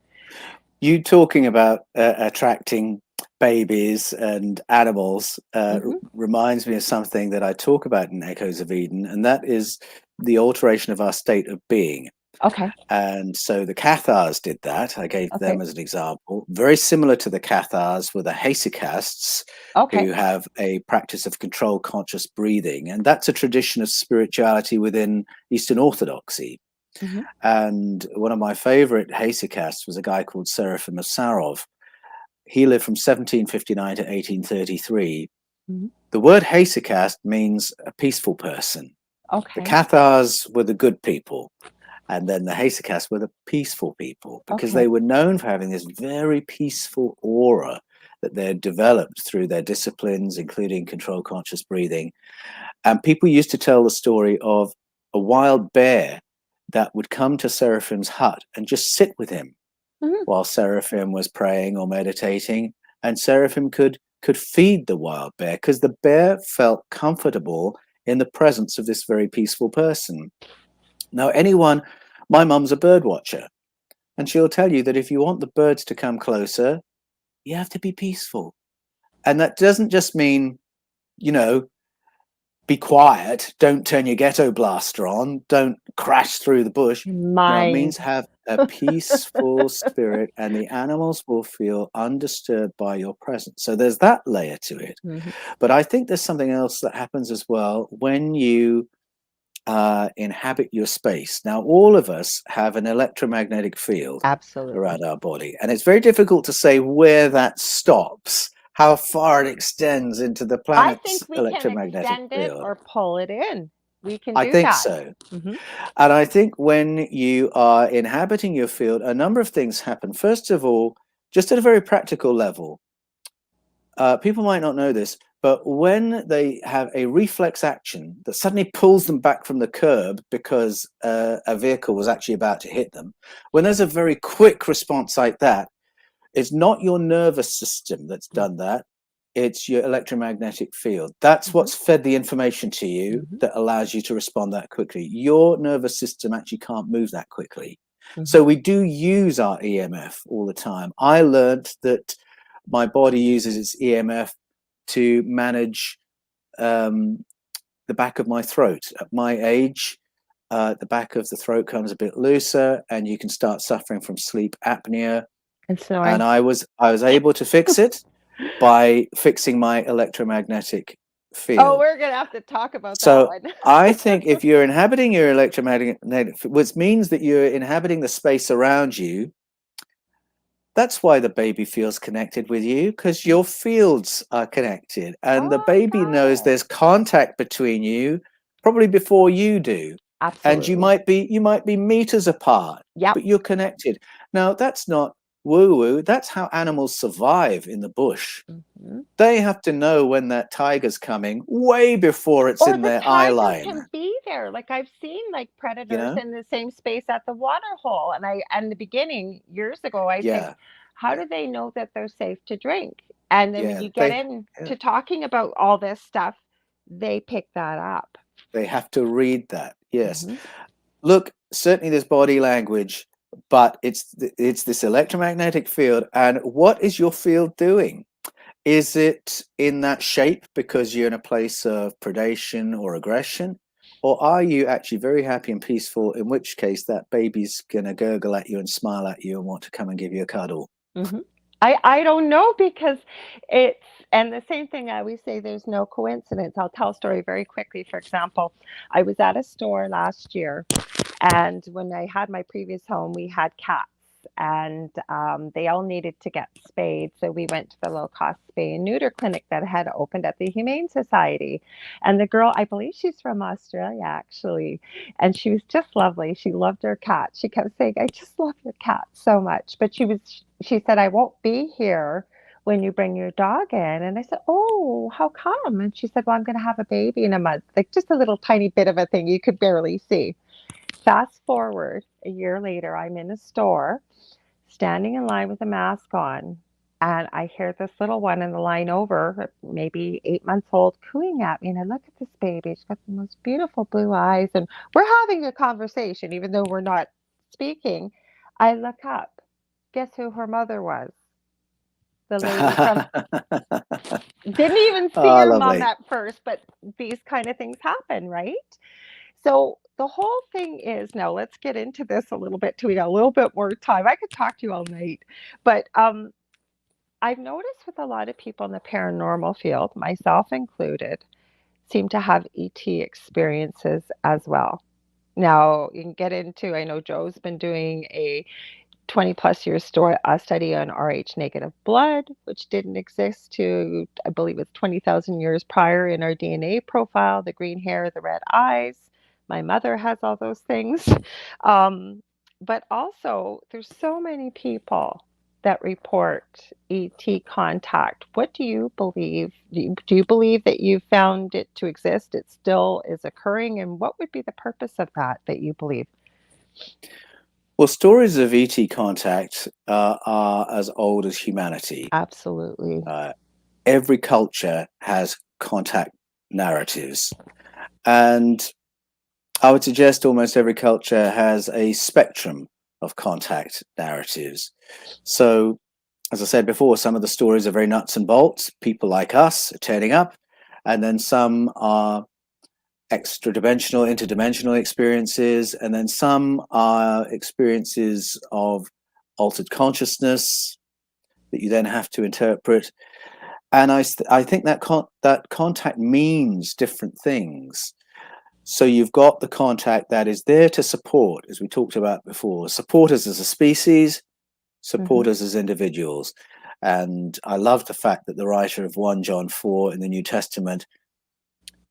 You talking about attracting babies and animals Hmm. reminds me of something that I talk about in Echoes of Eden, and that is the alteration of our state of being. Okay. And so the Cathars did that. I gave them Okay. as an example. Very similar to the Cathars were the Hesychasts, Okay. who have a practice of controlled conscious breathing. And that's a tradition of spirituality within Eastern Orthodoxy. Hmm. And one of my favorite Hesychasts was a guy called Seraphim of Sarov. He lived from 1759 to 1833. Hmm. The word Hesychast means a peaceful person. The Okay. Cathars were the good people. And then the Hesychasts were the peaceful people because Okay. they were known for having this very peaceful aura that they had developed through their disciplines, including controlled conscious breathing. And people used to tell the story of a wild bear that would come to Seraphim's hut and just sit with him Hmm. while Seraphim was praying or meditating. And Seraphim could feed the wild bear because the bear felt comfortable in the presence of this very peaceful person. Now, my mum's a bird watcher, and she'll tell you that if you want the birds to come closer, you have to be peaceful. And that doesn't just mean, you know, be quiet, don't turn your ghetto blaster on, don't crash through the bush. No, it means Mind. have a peaceful spirit, and the animals will feel undisturbed by your presence. So there's that layer to it. Hmm. But I think there's something else that happens as well when you inhabit your space. Now, all of us have an electromagnetic field Absolutely. around our body, and it's very difficult to say where that stops, how far it extends into the I planet's think we can electromagnetic extend it field. or pull it in. We can I do think that. so. And I think when you are inhabiting your field, a number of things happen. First of all, just at a very practical level, people might not know this, but when they have a reflex action that suddenly pulls them back from the curb because a vehicle was actually about to hit them, when there's a very quick response like that, it's not your nervous system that's done that. It's your electromagnetic field. That's what's fed the information to you that allows you to respond that quickly. Your nervous system actually can't move that quickly. So we do use our EMF all the time. I learned that my body uses its EMF to manage the back of my throat. At my age, the back of the throat comes a bit looser, and you can start suffering from sleep apnea. And I was able to fix it by fixing my electromagnetic Oh, field. we're going to have to talk about that So one. I think if you're inhabiting your electromagnetic, which means that you're inhabiting the space around you, that's why the baby feels connected with you, because your fields are connected, and the Oh, I baby knows got it. there's contact between you probably before you do. And you Absolutely. might be meters apart, Yep. but you're connected. Now, that's not woo-woo. That's how animals survive in the bush. They have to know when that tiger's coming way before it's Or in the their eye tiger line, can be there. Like I've seen like you predators know? in the same space at the water hole. And in the beginning, years ago, I think, Yeah, how yeah, do they know that they're safe to drink? And then when yeah. you get into talking about all this stuff, they pick that up. They have to read that. Yes. Hmm. Look, certainly there's body language, but it's this electromagnetic field. And what is your field doing? Is it in that shape because you're in a place of predation or aggression? Or are you actually very happy and peaceful, in which case that baby's going to gurgle at you and smile at you and want to come and give you a cuddle? Hmm. I don't know because it's, and the same thing I always say, there's no coincidence. I'll tell a story very quickly. For example, I was at a store last year. And when I had my previous home, we had cats, and they all needed to get spayed. So we went to the low cost spay and neuter clinic that had opened at the Humane Society. And the girl, I believe she's from Australia actually, and she was just lovely. She loved her cat. She kept saying, "I just love your cat so much." But she said, "I won't be here when you bring your dog in." And I said, "Oh, how come?" And she said, "Well, I'm going to have a baby in a month." Like just a little tiny bit of a thing you could barely see. Fast forward a year later, I'm in a store, standing in line with a mask on, and I hear this little one in the line over, maybe 8 months old, cooing at me. And I look at this baby. She's got the most beautiful blue eyes, and we're having a conversation, even though we're not speaking. I look up. Guess who her mother was? The lady from, didn't even see Ah, her mom lovely. at first, but these kind of things happen, right? So the whole thing is, now let's get into this a little bit too. We got a little bit more time. I could talk to you all night, but I've noticed with a lot of people in the paranormal field, myself included, seem to have ET experiences as well. Now you can get into. I know Joe's been doing a 20 plus year story, a study on Rh negative blood, which didn't exist to, I believe it's 20,000 years prior in our DNA profile, the green hair, the red eyes. My mother has all those things. Um, but also, there's so many people that report ET contact. What do you believe? Do you believe that you found it to exist? It still is occurring? And what would be the purpose of that you believe? Well, stories of ET contact are as old as humanity. Absolutely. Every culture has contact narratives. And I would suggest almost every culture has a spectrum of contact narratives. So, as I said before, some of the stories are very nuts and bolts. People like us are turning up, and then some are extra dimensional, interdimensional experiences, and then some are experiences of altered consciousness that you then have to interpret. And I think that that contact means different things. So you've got the contact that is there to support, as we talked about before, support us as a species, support Hmm. us as individuals. And I love the fact that the writer of 1 John 4 in the New Testament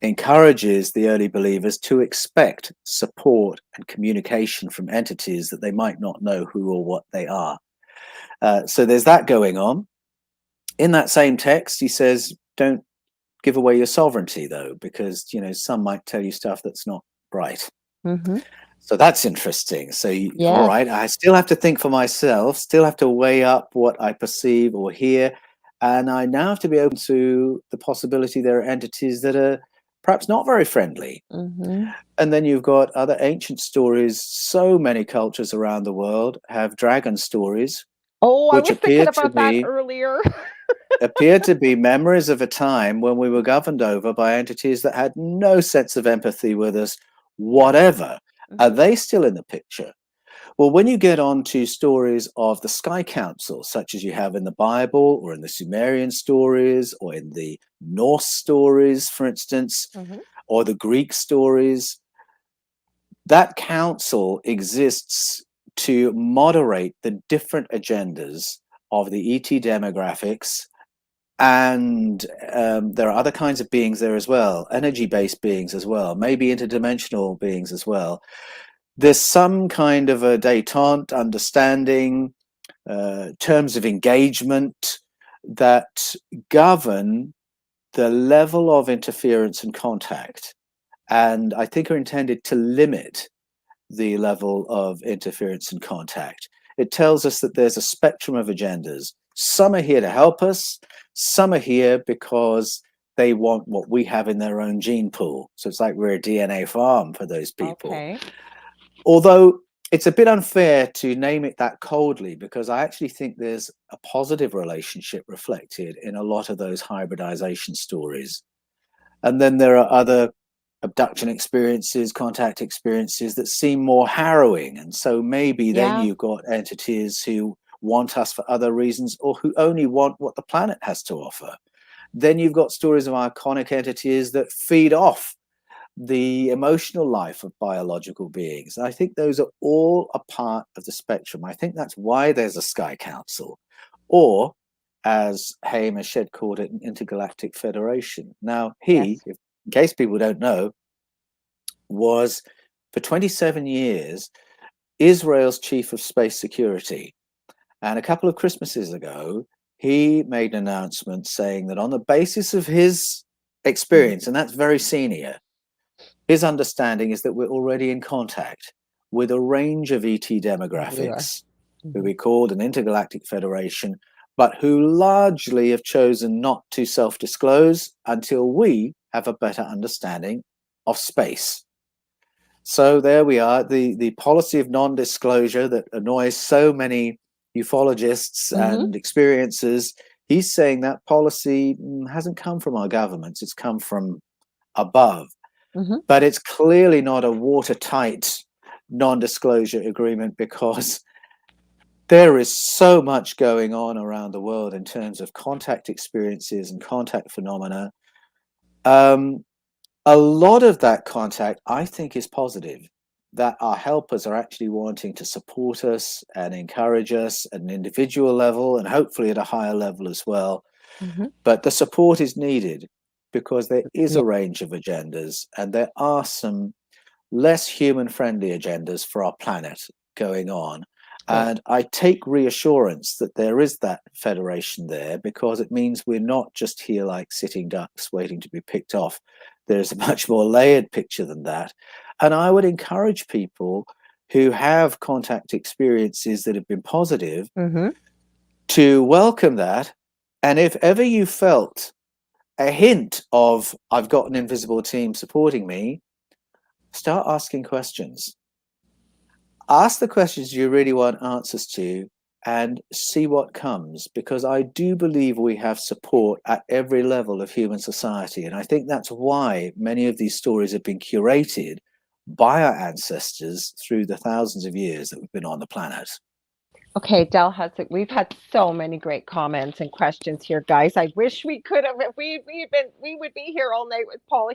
encourages the early believers to expect support and communication from entities that they might not know who or what they are. So there's that going on. In that same text, he says, don't give away your sovereignty, though, because, some might tell you stuff that's not right. Mm-hmm. So that's interesting. So, all Yes. right, I still have to think for myself, still have to weigh up what I perceive or hear. And I now have to be open to the possibility there are entities that are perhaps not very friendly. Mm-hmm. And then you've got other ancient stories. So many cultures around the world have dragon stories, Oh, I which was thinking about that earlier. appear to be memories of a time when we were governed over by entities that had no sense of empathy with us, Yeah. whatever. Are Mm-hmm. they still in the picture? Well, when you get on to stories of the Sky Council, such as you have in the Bible or in the Sumerian stories or in the Norse stories, for instance, Mm-hmm. or the Greek stories, that council exists to moderate the different agendas of the ET demographics. And there are other kinds of beings there as well, energy-based beings as well, maybe interdimensional beings as well. There's some kind of a détente, understanding, terms of engagement that govern the level of interference and contact, and I think are intended to limit the level of interference and contact. It tells us that there's a spectrum of agendas. Some are here to help us, some are here because they want what we have in their own gene pool. So it's like we're a DNA farm for those people. Okay. Although it's a bit unfair to name it that coldly, because I actually think there's a positive relationship reflected in a lot of those hybridization stories. And then there are other abduction experiences, contact experiences that seem more harrowing. And so maybe then Yeah. you've got entities who want us for other reasons or who only want what the planet has to offer. Then you've got stories of iconic entities that feed off the emotional life of biological beings. I think those are all a part of the spectrum. I think that's why there's a Sky Council, or as Hamish Shed called it, an intergalactic federation. Now, he, Yes. in case people don't know, was for 27 years Israel's chief of space security. And a couple of Christmases ago, he made an announcement saying that on the basis of his Mm-hmm. experience, and that's very senior, his understanding is that we're already in contact with a range of ET We are. demographics who Mm-hmm. we called an intergalactic federation, but who largely have chosen not to self disclose until we have a better understanding of space. So there we are, the policy of non disclosure that annoys so many ufologists Mm-hmm. and experiencers. He's saying that policy hasn't come from our governments, it's come from above. Mm-hmm. But it's clearly not a watertight non-disclosure agreement, because there is so much going on around the world in terms of contact experiences and contact phenomena. Um, a lot of that contact, I think, is positive. That our helpers are actually wanting to support us and encourage us at an individual level and hopefully at a higher level as well. Mm-hmm. But the support is needed because there is Yeah. a range of agendas and there are some less human friendly agendas for our planet going on. Good. And I take reassurance that there is that federation there, because it means we're not just here like sitting ducks waiting to be picked off. There's a much more layered picture than that. And I would encourage people who have contact experiences that have been positive Mm-hmm. to welcome that. And if ever you felt a hint of, I've got an invisible team supporting me, start asking questions. Ask the questions you really want answers to and see what comes, because I do believe we have support at every level of human society. And I think that's why many of these stories have been curated by our ancestors through the thousands of years that we've been on the planet. Okay, Dell has it. We've had so many great comments and questions here, guys. I wish we could have. If we would be here all night with Paul.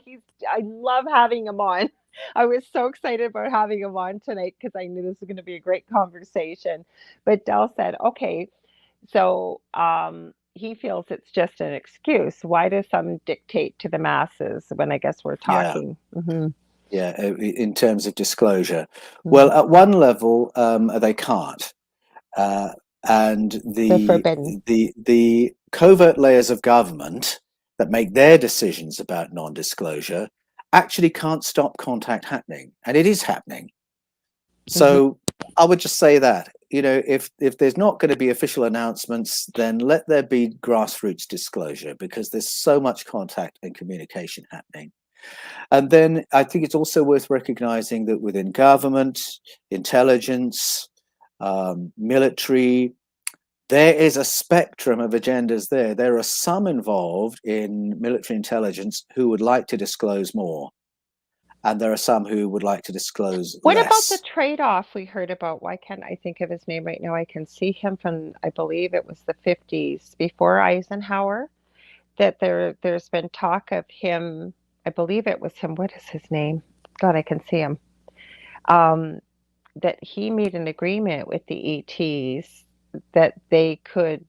I love having him on. I was so excited about having him on tonight because I knew this was going to be a great conversation. But Dell said, okay, so he feels it's just an excuse. Why do some dictate to the masses when I guess we're Yeah, talking? Mm-hmm. yeah. In terms of disclosure, well, Mm-hmm. at one level, they can't, uh, and They're forbidden. the covert layers of government that make their decisions about non-disclosure actually can't stop contact happening, and it is happening. Mm-hmm. So I would just say that, if there's not going to be official announcements, then let there be grassroots disclosure, because there's so much contact and communication happening. And then I think it's also worth recognizing that within government, intelligence, military, there is a spectrum of agendas there. There are some involved in military intelligence who would like to disclose more, and there are some who would like to disclose What about the less. trade-off we heard about? Why can't I think of his name right now? I can see him from, I believe it was the 50s before Eisenhower, that there's been talk of him. I believe it was him. What is his name? God, I can see him. Um, that he made an agreement with the ETs that they could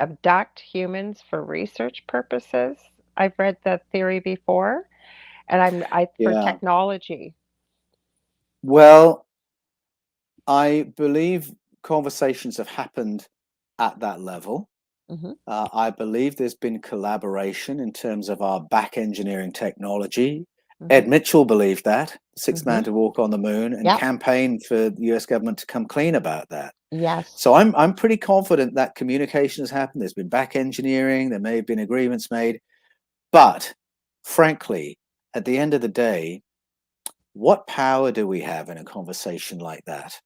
abduct humans for research purposes. I've read that theory before, and I for Yeah. technology. Well, I believe conversations have happened at that level. Hmm. I believe there's been collaboration in terms of our back engineering technology. Hmm. Ed Mitchell believed that, sixth Hmm. man to walk on the moon, and Yep. campaigned for the US government to come clean about that. Yes. So I'm pretty confident that communication has happened. There's been back engineering, there may have been agreements made, but frankly, at the end of the day, what power do we have in a conversation like that?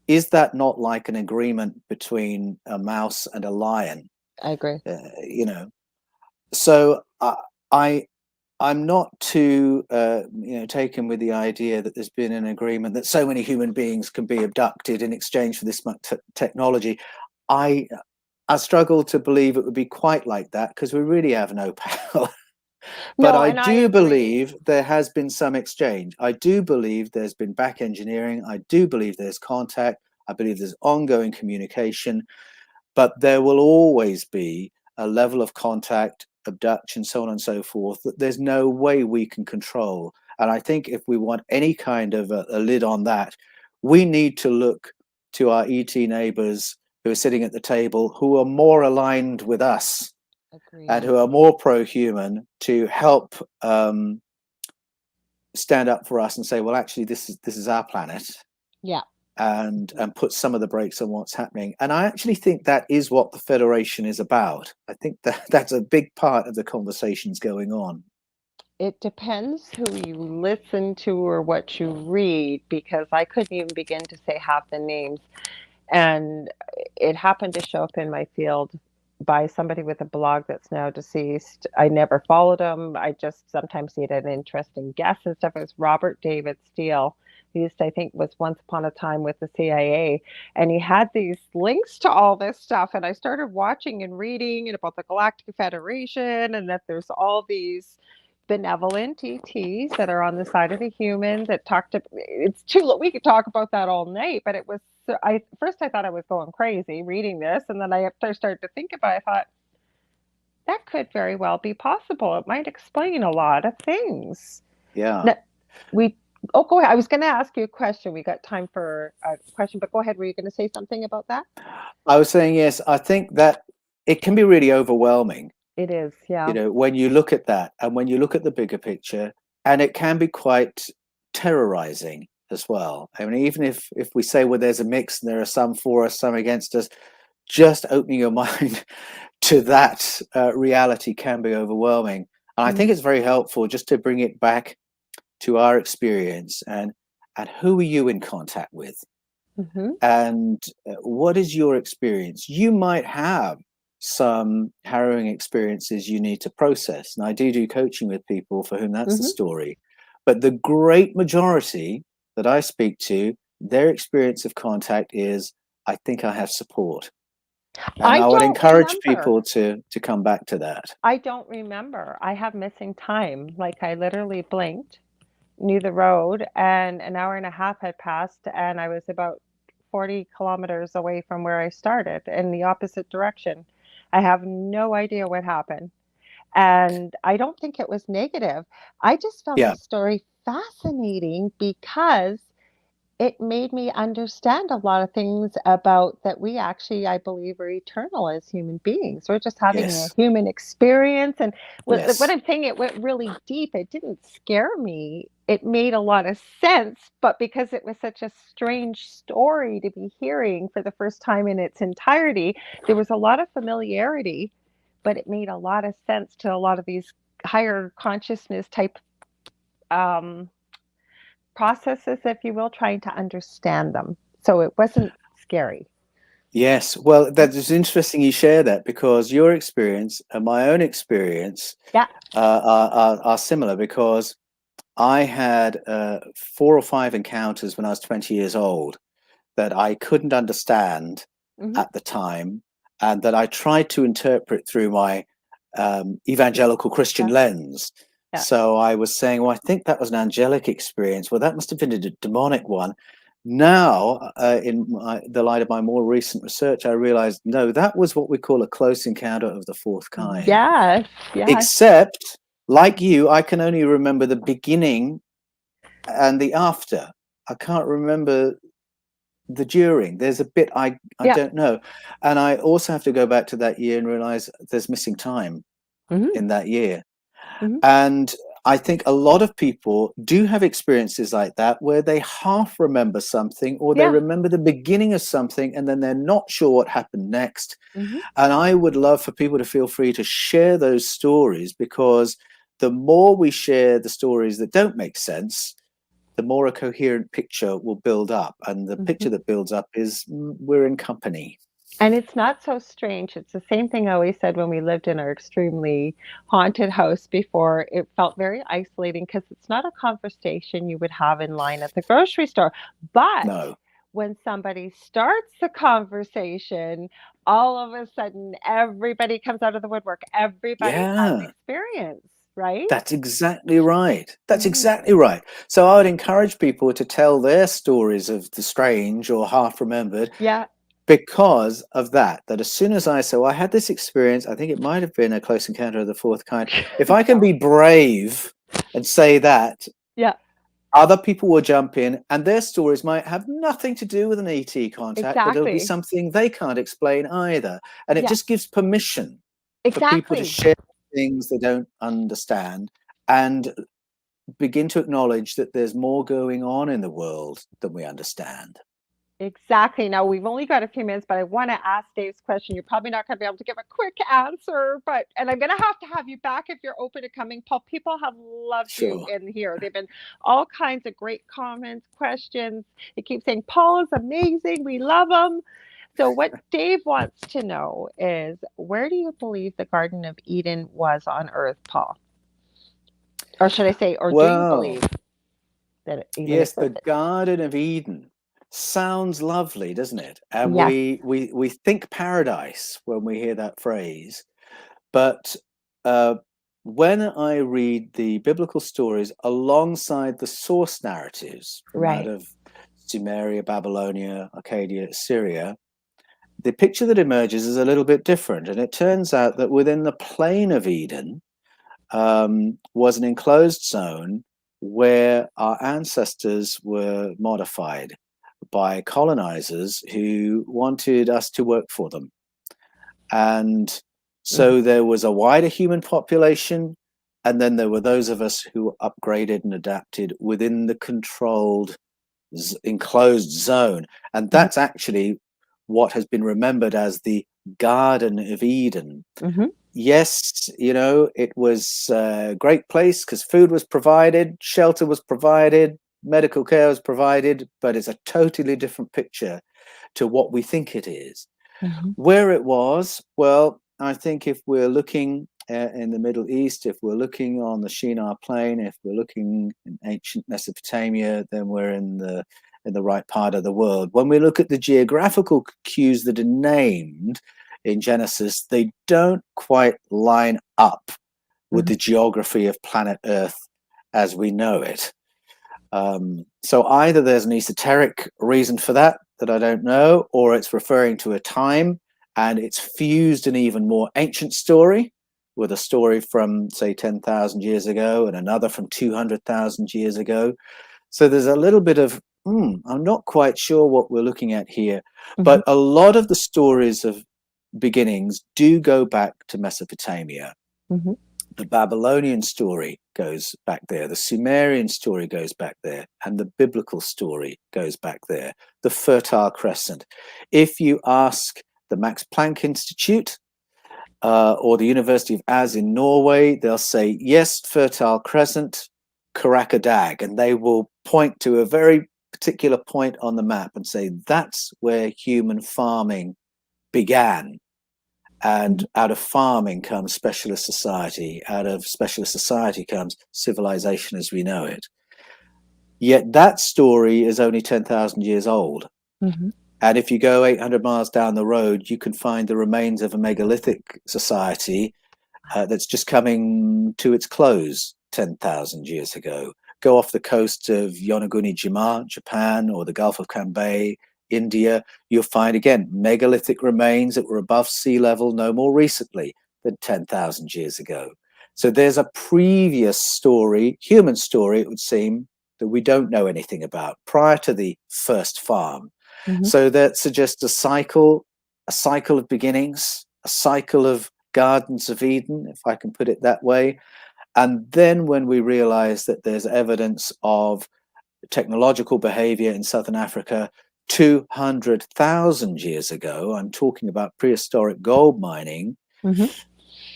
Is that not like an agreement between a mouse and a lion? I agree. You know, so I I'm not too taken with the idea that there's been an agreement that so many human beings can be abducted in exchange for this much technology. I I struggle to believe it would be quite like that, because we really have no power. But No, I and I do agree. believe there has been some exchange. I do believe there's been back engineering. I do believe there's contact. I believe there's ongoing communication, but there will always be a level of contact, abduction, so on and so forth, that there's no way we can control. And I think if we want any kind of a lid on that, we need to look to our ET neighbors who are sitting at the table, who are more aligned with us and Agreed. who are more pro-human, to help stand up for us and say, well, actually, this is our planet, Yeah. and put some of the brakes on what's happening. And I actually think that is what the Federation is about. I think that that's a big part of the conversations going on. It depends who you listen to or what you read, because I couldn't even begin to say half the names. And it happened to show up in my field by somebody with a blog that's now deceased. I never followed him. I just sometimes he had an interesting guess and stuff. It was Robert David Steele. He used to, I think, was once upon a time with the CIA, and he had these links to all this stuff. And I started watching and reading and about the Galactic Federation, and that there's all these benevolent ETs that are on the side of the human that talk to. It's too. We could talk about that all night, but it was. So I first I thought I was going crazy reading this, and then I started to think about it. I thought that could very well be possible. It might explain a lot of things. Yeah. Now, we. Oh, go ahead. I was going to ask you a question. We got time for a question, but go ahead. Were you going to say something about that? I was saying, yes, I think that it can be really overwhelming, It is, yeah. when you look at that and when you look at the bigger picture, and it can be quite terrorizing as well. I mean, even if we say, well, there's a mix and there are some for us, some against us, just opening your mind to that reality can be overwhelming. And I think Mm-hmm. it's very helpful just to bring it back to our experience, and who are you in contact with, Mm-hmm. and what is your experience. You might have some harrowing experiences you need to process, and I do coaching with people for whom that's the Mm-hmm. story, but the great majority that I speak to, their experience of contact is, I think I have support. And I I would don't encourage remember. people to come back to that. I don't remember. I have missing time. Like I literally blinked, knew the road, and an hour and a half had passed, and I was about 40 kilometers away from where I started in the opposite direction. I have no idea what happened. And I don't think it was negative. I just found Yeah. the story fascinating because it made me understand a lot of things about that we actually, I believe, are eternal as human beings. We're just having a Yes. human experience. And what Yes. I'm saying, it went really deep. It didn't scare me. It made a lot of sense, but because it was such a strange story to be hearing for the first time in its entirety, there was a lot of familiarity, but it made a lot of sense to a lot of these higher consciousness type um, processes, if you will, trying to understand them. So it wasn't scary. Yes. Well, that is interesting you share that, because your experience and my own experience Yeah. are similar, because I had 4 or 5 encounters when I was 20 years old that I couldn't understand Hmm. at the time, and that I tried to interpret through my evangelical Christian Yeah. lens. Yeah. So I was saying, well, I think that was an angelic experience. Well, that must have been a demonic one. Now, the light of my more recent research, I realized, no, that was what we call a close encounter of the fourth kind. Yes. Yes. Except, like you, I can only remember the beginning and the after. I can't remember the during. There's a bit I Yeah. don't know. And I also have to go back to that year and realize there's missing time Hmm. in that year. Hmm. And I think a lot of people do have experiences like that, where they half remember something, or they Yeah. remember the beginning of something and then they're not sure what happened next. Hmm. And I would love for people to feel free to share those stories, because the more we share the stories that don't make sense, the more a coherent picture will build up. And the Hmm. picture that builds up is, we're in company. And it's not so strange. It's the same thing I always said when we lived in our extremely haunted house before. It felt very isolating because it's not a conversation you would have in line at the grocery store. But No. when somebody starts the conversation, all of a sudden everybody comes out of the woodwork. Everybody has Yeah. experience, right? That's exactly right. That's Mhm. exactly right. So I would encourage people to tell their stories of the strange or half remembered, Yeah. because of that. That as soon as I say, well, I had this experience, I think it might have been a close encounter of the fourth kind. If I can Yeah. be brave and say that, Yeah. other people will jump in, and their stories might have nothing to do with an ET contact, but it'll be Exactly. something they can't explain either. And it Yeah. just gives permission for people to Exactly. share things they don't understand, and begin to acknowledge that there's more going on in the world than we understand. Exactly. Now we've only got a few minutes, but I want to ask Dave's question. You're probably not going to be able to give a quick answer, but and I'm going to have you back if you're open to coming. Paul, people have loved you Sure. in here. They've been all kinds of great comments, questions. They keep saying Paul is amazing. We love him. So what Dave wants to know is where do you believe the Garden of Eden was on Earth, Paul? Or should I say, or do you Well, believe that it even yes, the existed? Garden of Eden sounds lovely, doesn't it? And Yes. we think paradise when we hear that phrase. But uh, when I read the biblical stories alongside the source narratives from out Right. of Sumeria, Babylonia, Arcadia, Syria, the picture that emerges is a little bit different. And it turns out that within the plain of Eden was an enclosed zone where our ancestors were modified by colonizers who wanted us to work for them. And Mhm. so there was a wider human population, and then there were those of us who upgraded and adapted within the controlled enclosed zone. And Mhm. that's actually what has been remembered as the Garden of Eden. Mhm. Yes, it was a great place because food was provided, shelter was provided, medical care was provided, but it's a totally different picture to what we think it is. Mhm. Where it was, well, I think if we're looking in the Middle East, if we're looking on the Shinar Plain, if we're looking in ancient Mesopotamia, then we're in the right part of the world. When we look at the geographical cues that are named in Genesis, they don't quite line up with Mhm. the geography of planet Earth as we know it. So either there's an esoteric reason for that I don't know, or it's referring to a time and it's fused an even more ancient story with a story from, say, 10,000 years ago and another from 200,000 years ago. So there's a little bit of, I'm not quite sure what we're looking at here. But a lot of the stories of beginnings do go back to Mesopotamia. The Babylonian story goes back there. The Sumerian story goes back there. And the biblical story goes back there. The Fertile Crescent. If you ask the Max Planck Institute or the University of Az in Norway, they'll say, yes, Fertile Crescent, Karakadag. And they will point to a very particular point on the map and say, that's where human farming began. And out of farming comes specialist society. Out of specialist society comes civilization as we know it. Yet that story is only 10,000 years old. And if you go 800 miles down the road, you can find the remains of a megalithic society that's just coming to its close 10,000 years ago. Go off the coast of Yonaguni-jima, Japan, or the Gulf of Cambay, India, you'll find, again, megalithic remains that were above sea level no more recently than 10,000 years ago. So there's a previous story, human story, it would seem, that we don't know anything about prior to the first farm. So that suggests a cycle of beginnings, a cycle of gardens of Eden, if I can put it that way. And then when we realize that there's evidence of technological behavior in Southern Africa 200,000 years ago, I'm talking about prehistoric gold mining,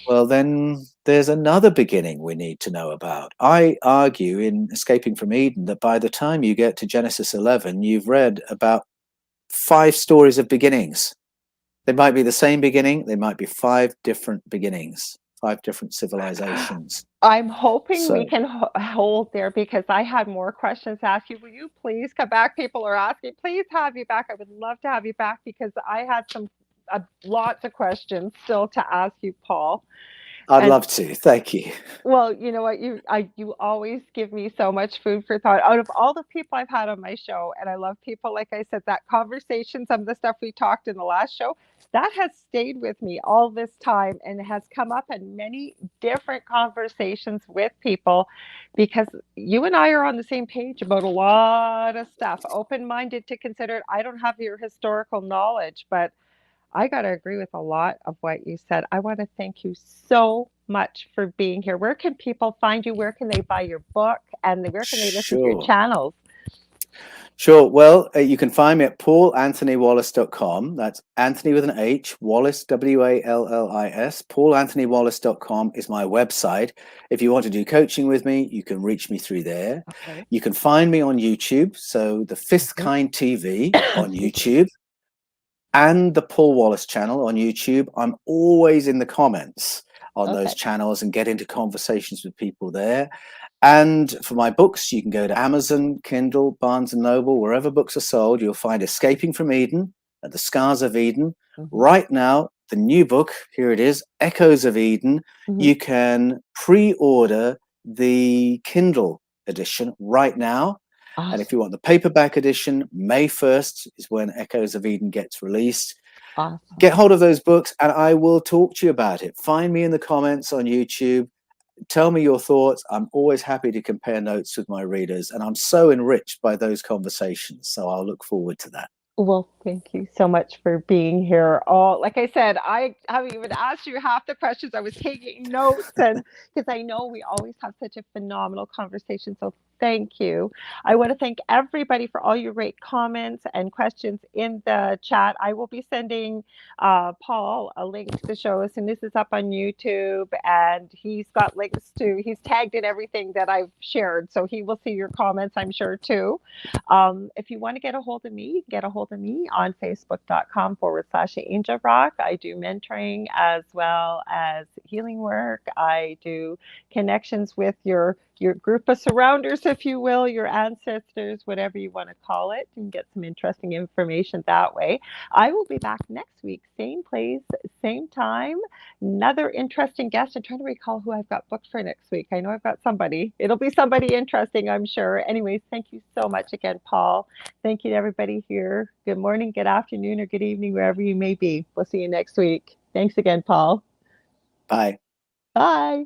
well, then there's another beginning we need to know about. I argue in Escaping from Eden that by the time you get to Genesis 11, you've read about 5 stories of beginnings. They might be the same beginning. They might be 5 different beginnings, 5 different civilizations. I'm hoping we can hold there because I had more questions to ask you. Will you please come back? People are asking, please have you back. I would love to have you back because I had lots of questions still to ask you, Paul. I'd love to. Thank you. Well, you know what? You always give me so much food for thought. Out of all the people I've had on my show, and I love people, like I said, that conversation, some of the stuff we talked in the last show, that has stayed with me all this time and has come up in many different conversations with people because you and I are on the same page about a lot of stuff, open-minded to consider it. I don't have your historical knowledge, but I got to agree with a lot of what you said. I want to thank you so much for being here. Where can people find you? Where can they buy your book? And where can they listen to your channels? Sure. Well, you can find me at paulanthonywallis.com. That's Anthony with an H, Wallis, Wallis. paulanthonywallis.com is my website. If you want to do coaching with me, you can reach me through there. Okay. You can find me on YouTube. So the Fifth Kind TV on YouTube. And the Paul Wallis channel on YouTube. I'm always in the comments on those channels and get into conversations with people there. And for my books, you can go to Amazon, Kindle, Barnes & Noble, wherever books are sold. You'll find Escaping from Eden and The Scars of Eden. Right now, the new book, here it is, Echoes of Eden. You can pre-order the Kindle edition right now. Awesome. And if you want the paperback edition, May 1st is when Echoes of Eden gets released. Awesome. Get hold of those books and I will talk to you about it. Find me in the comments on YouTube. Tell me your thoughts. I'm always happy to compare notes with my readers. And I'm so enriched by those conversations. So I'll look forward to that. Well, thank you so much for being here. Oh, like I said, I haven't even asked you half the questions. I was taking notes and because I know we always have such a phenomenal conversation. So thank you. I want to thank everybody for all your great comments and questions in the chat. I will be sending Paul a link to the show as soon as it's up on YouTube. And he's got links to, he's tagged in everything that I've shared. So he will see your comments, I'm sure, too. If you want to get a hold of me, you can get a hold of me on facebook.com/Angel Rock. I do mentoring as well as healing work. I do connections with your your group of surrounders, if you will, your ancestors, whatever you want to call it, and get some interesting information that way. I will be back next week, same place, same time. Another interesting guest. I'm trying to recall who I've got booked for next week. I know I've got somebody. It'll be somebody interesting, I'm sure. Anyways, thank you so much again, Paul. Thank you to everybody here. Good morning, good afternoon, or good evening, wherever you may be. We'll see you next week. Thanks again, Paul. Bye. Bye.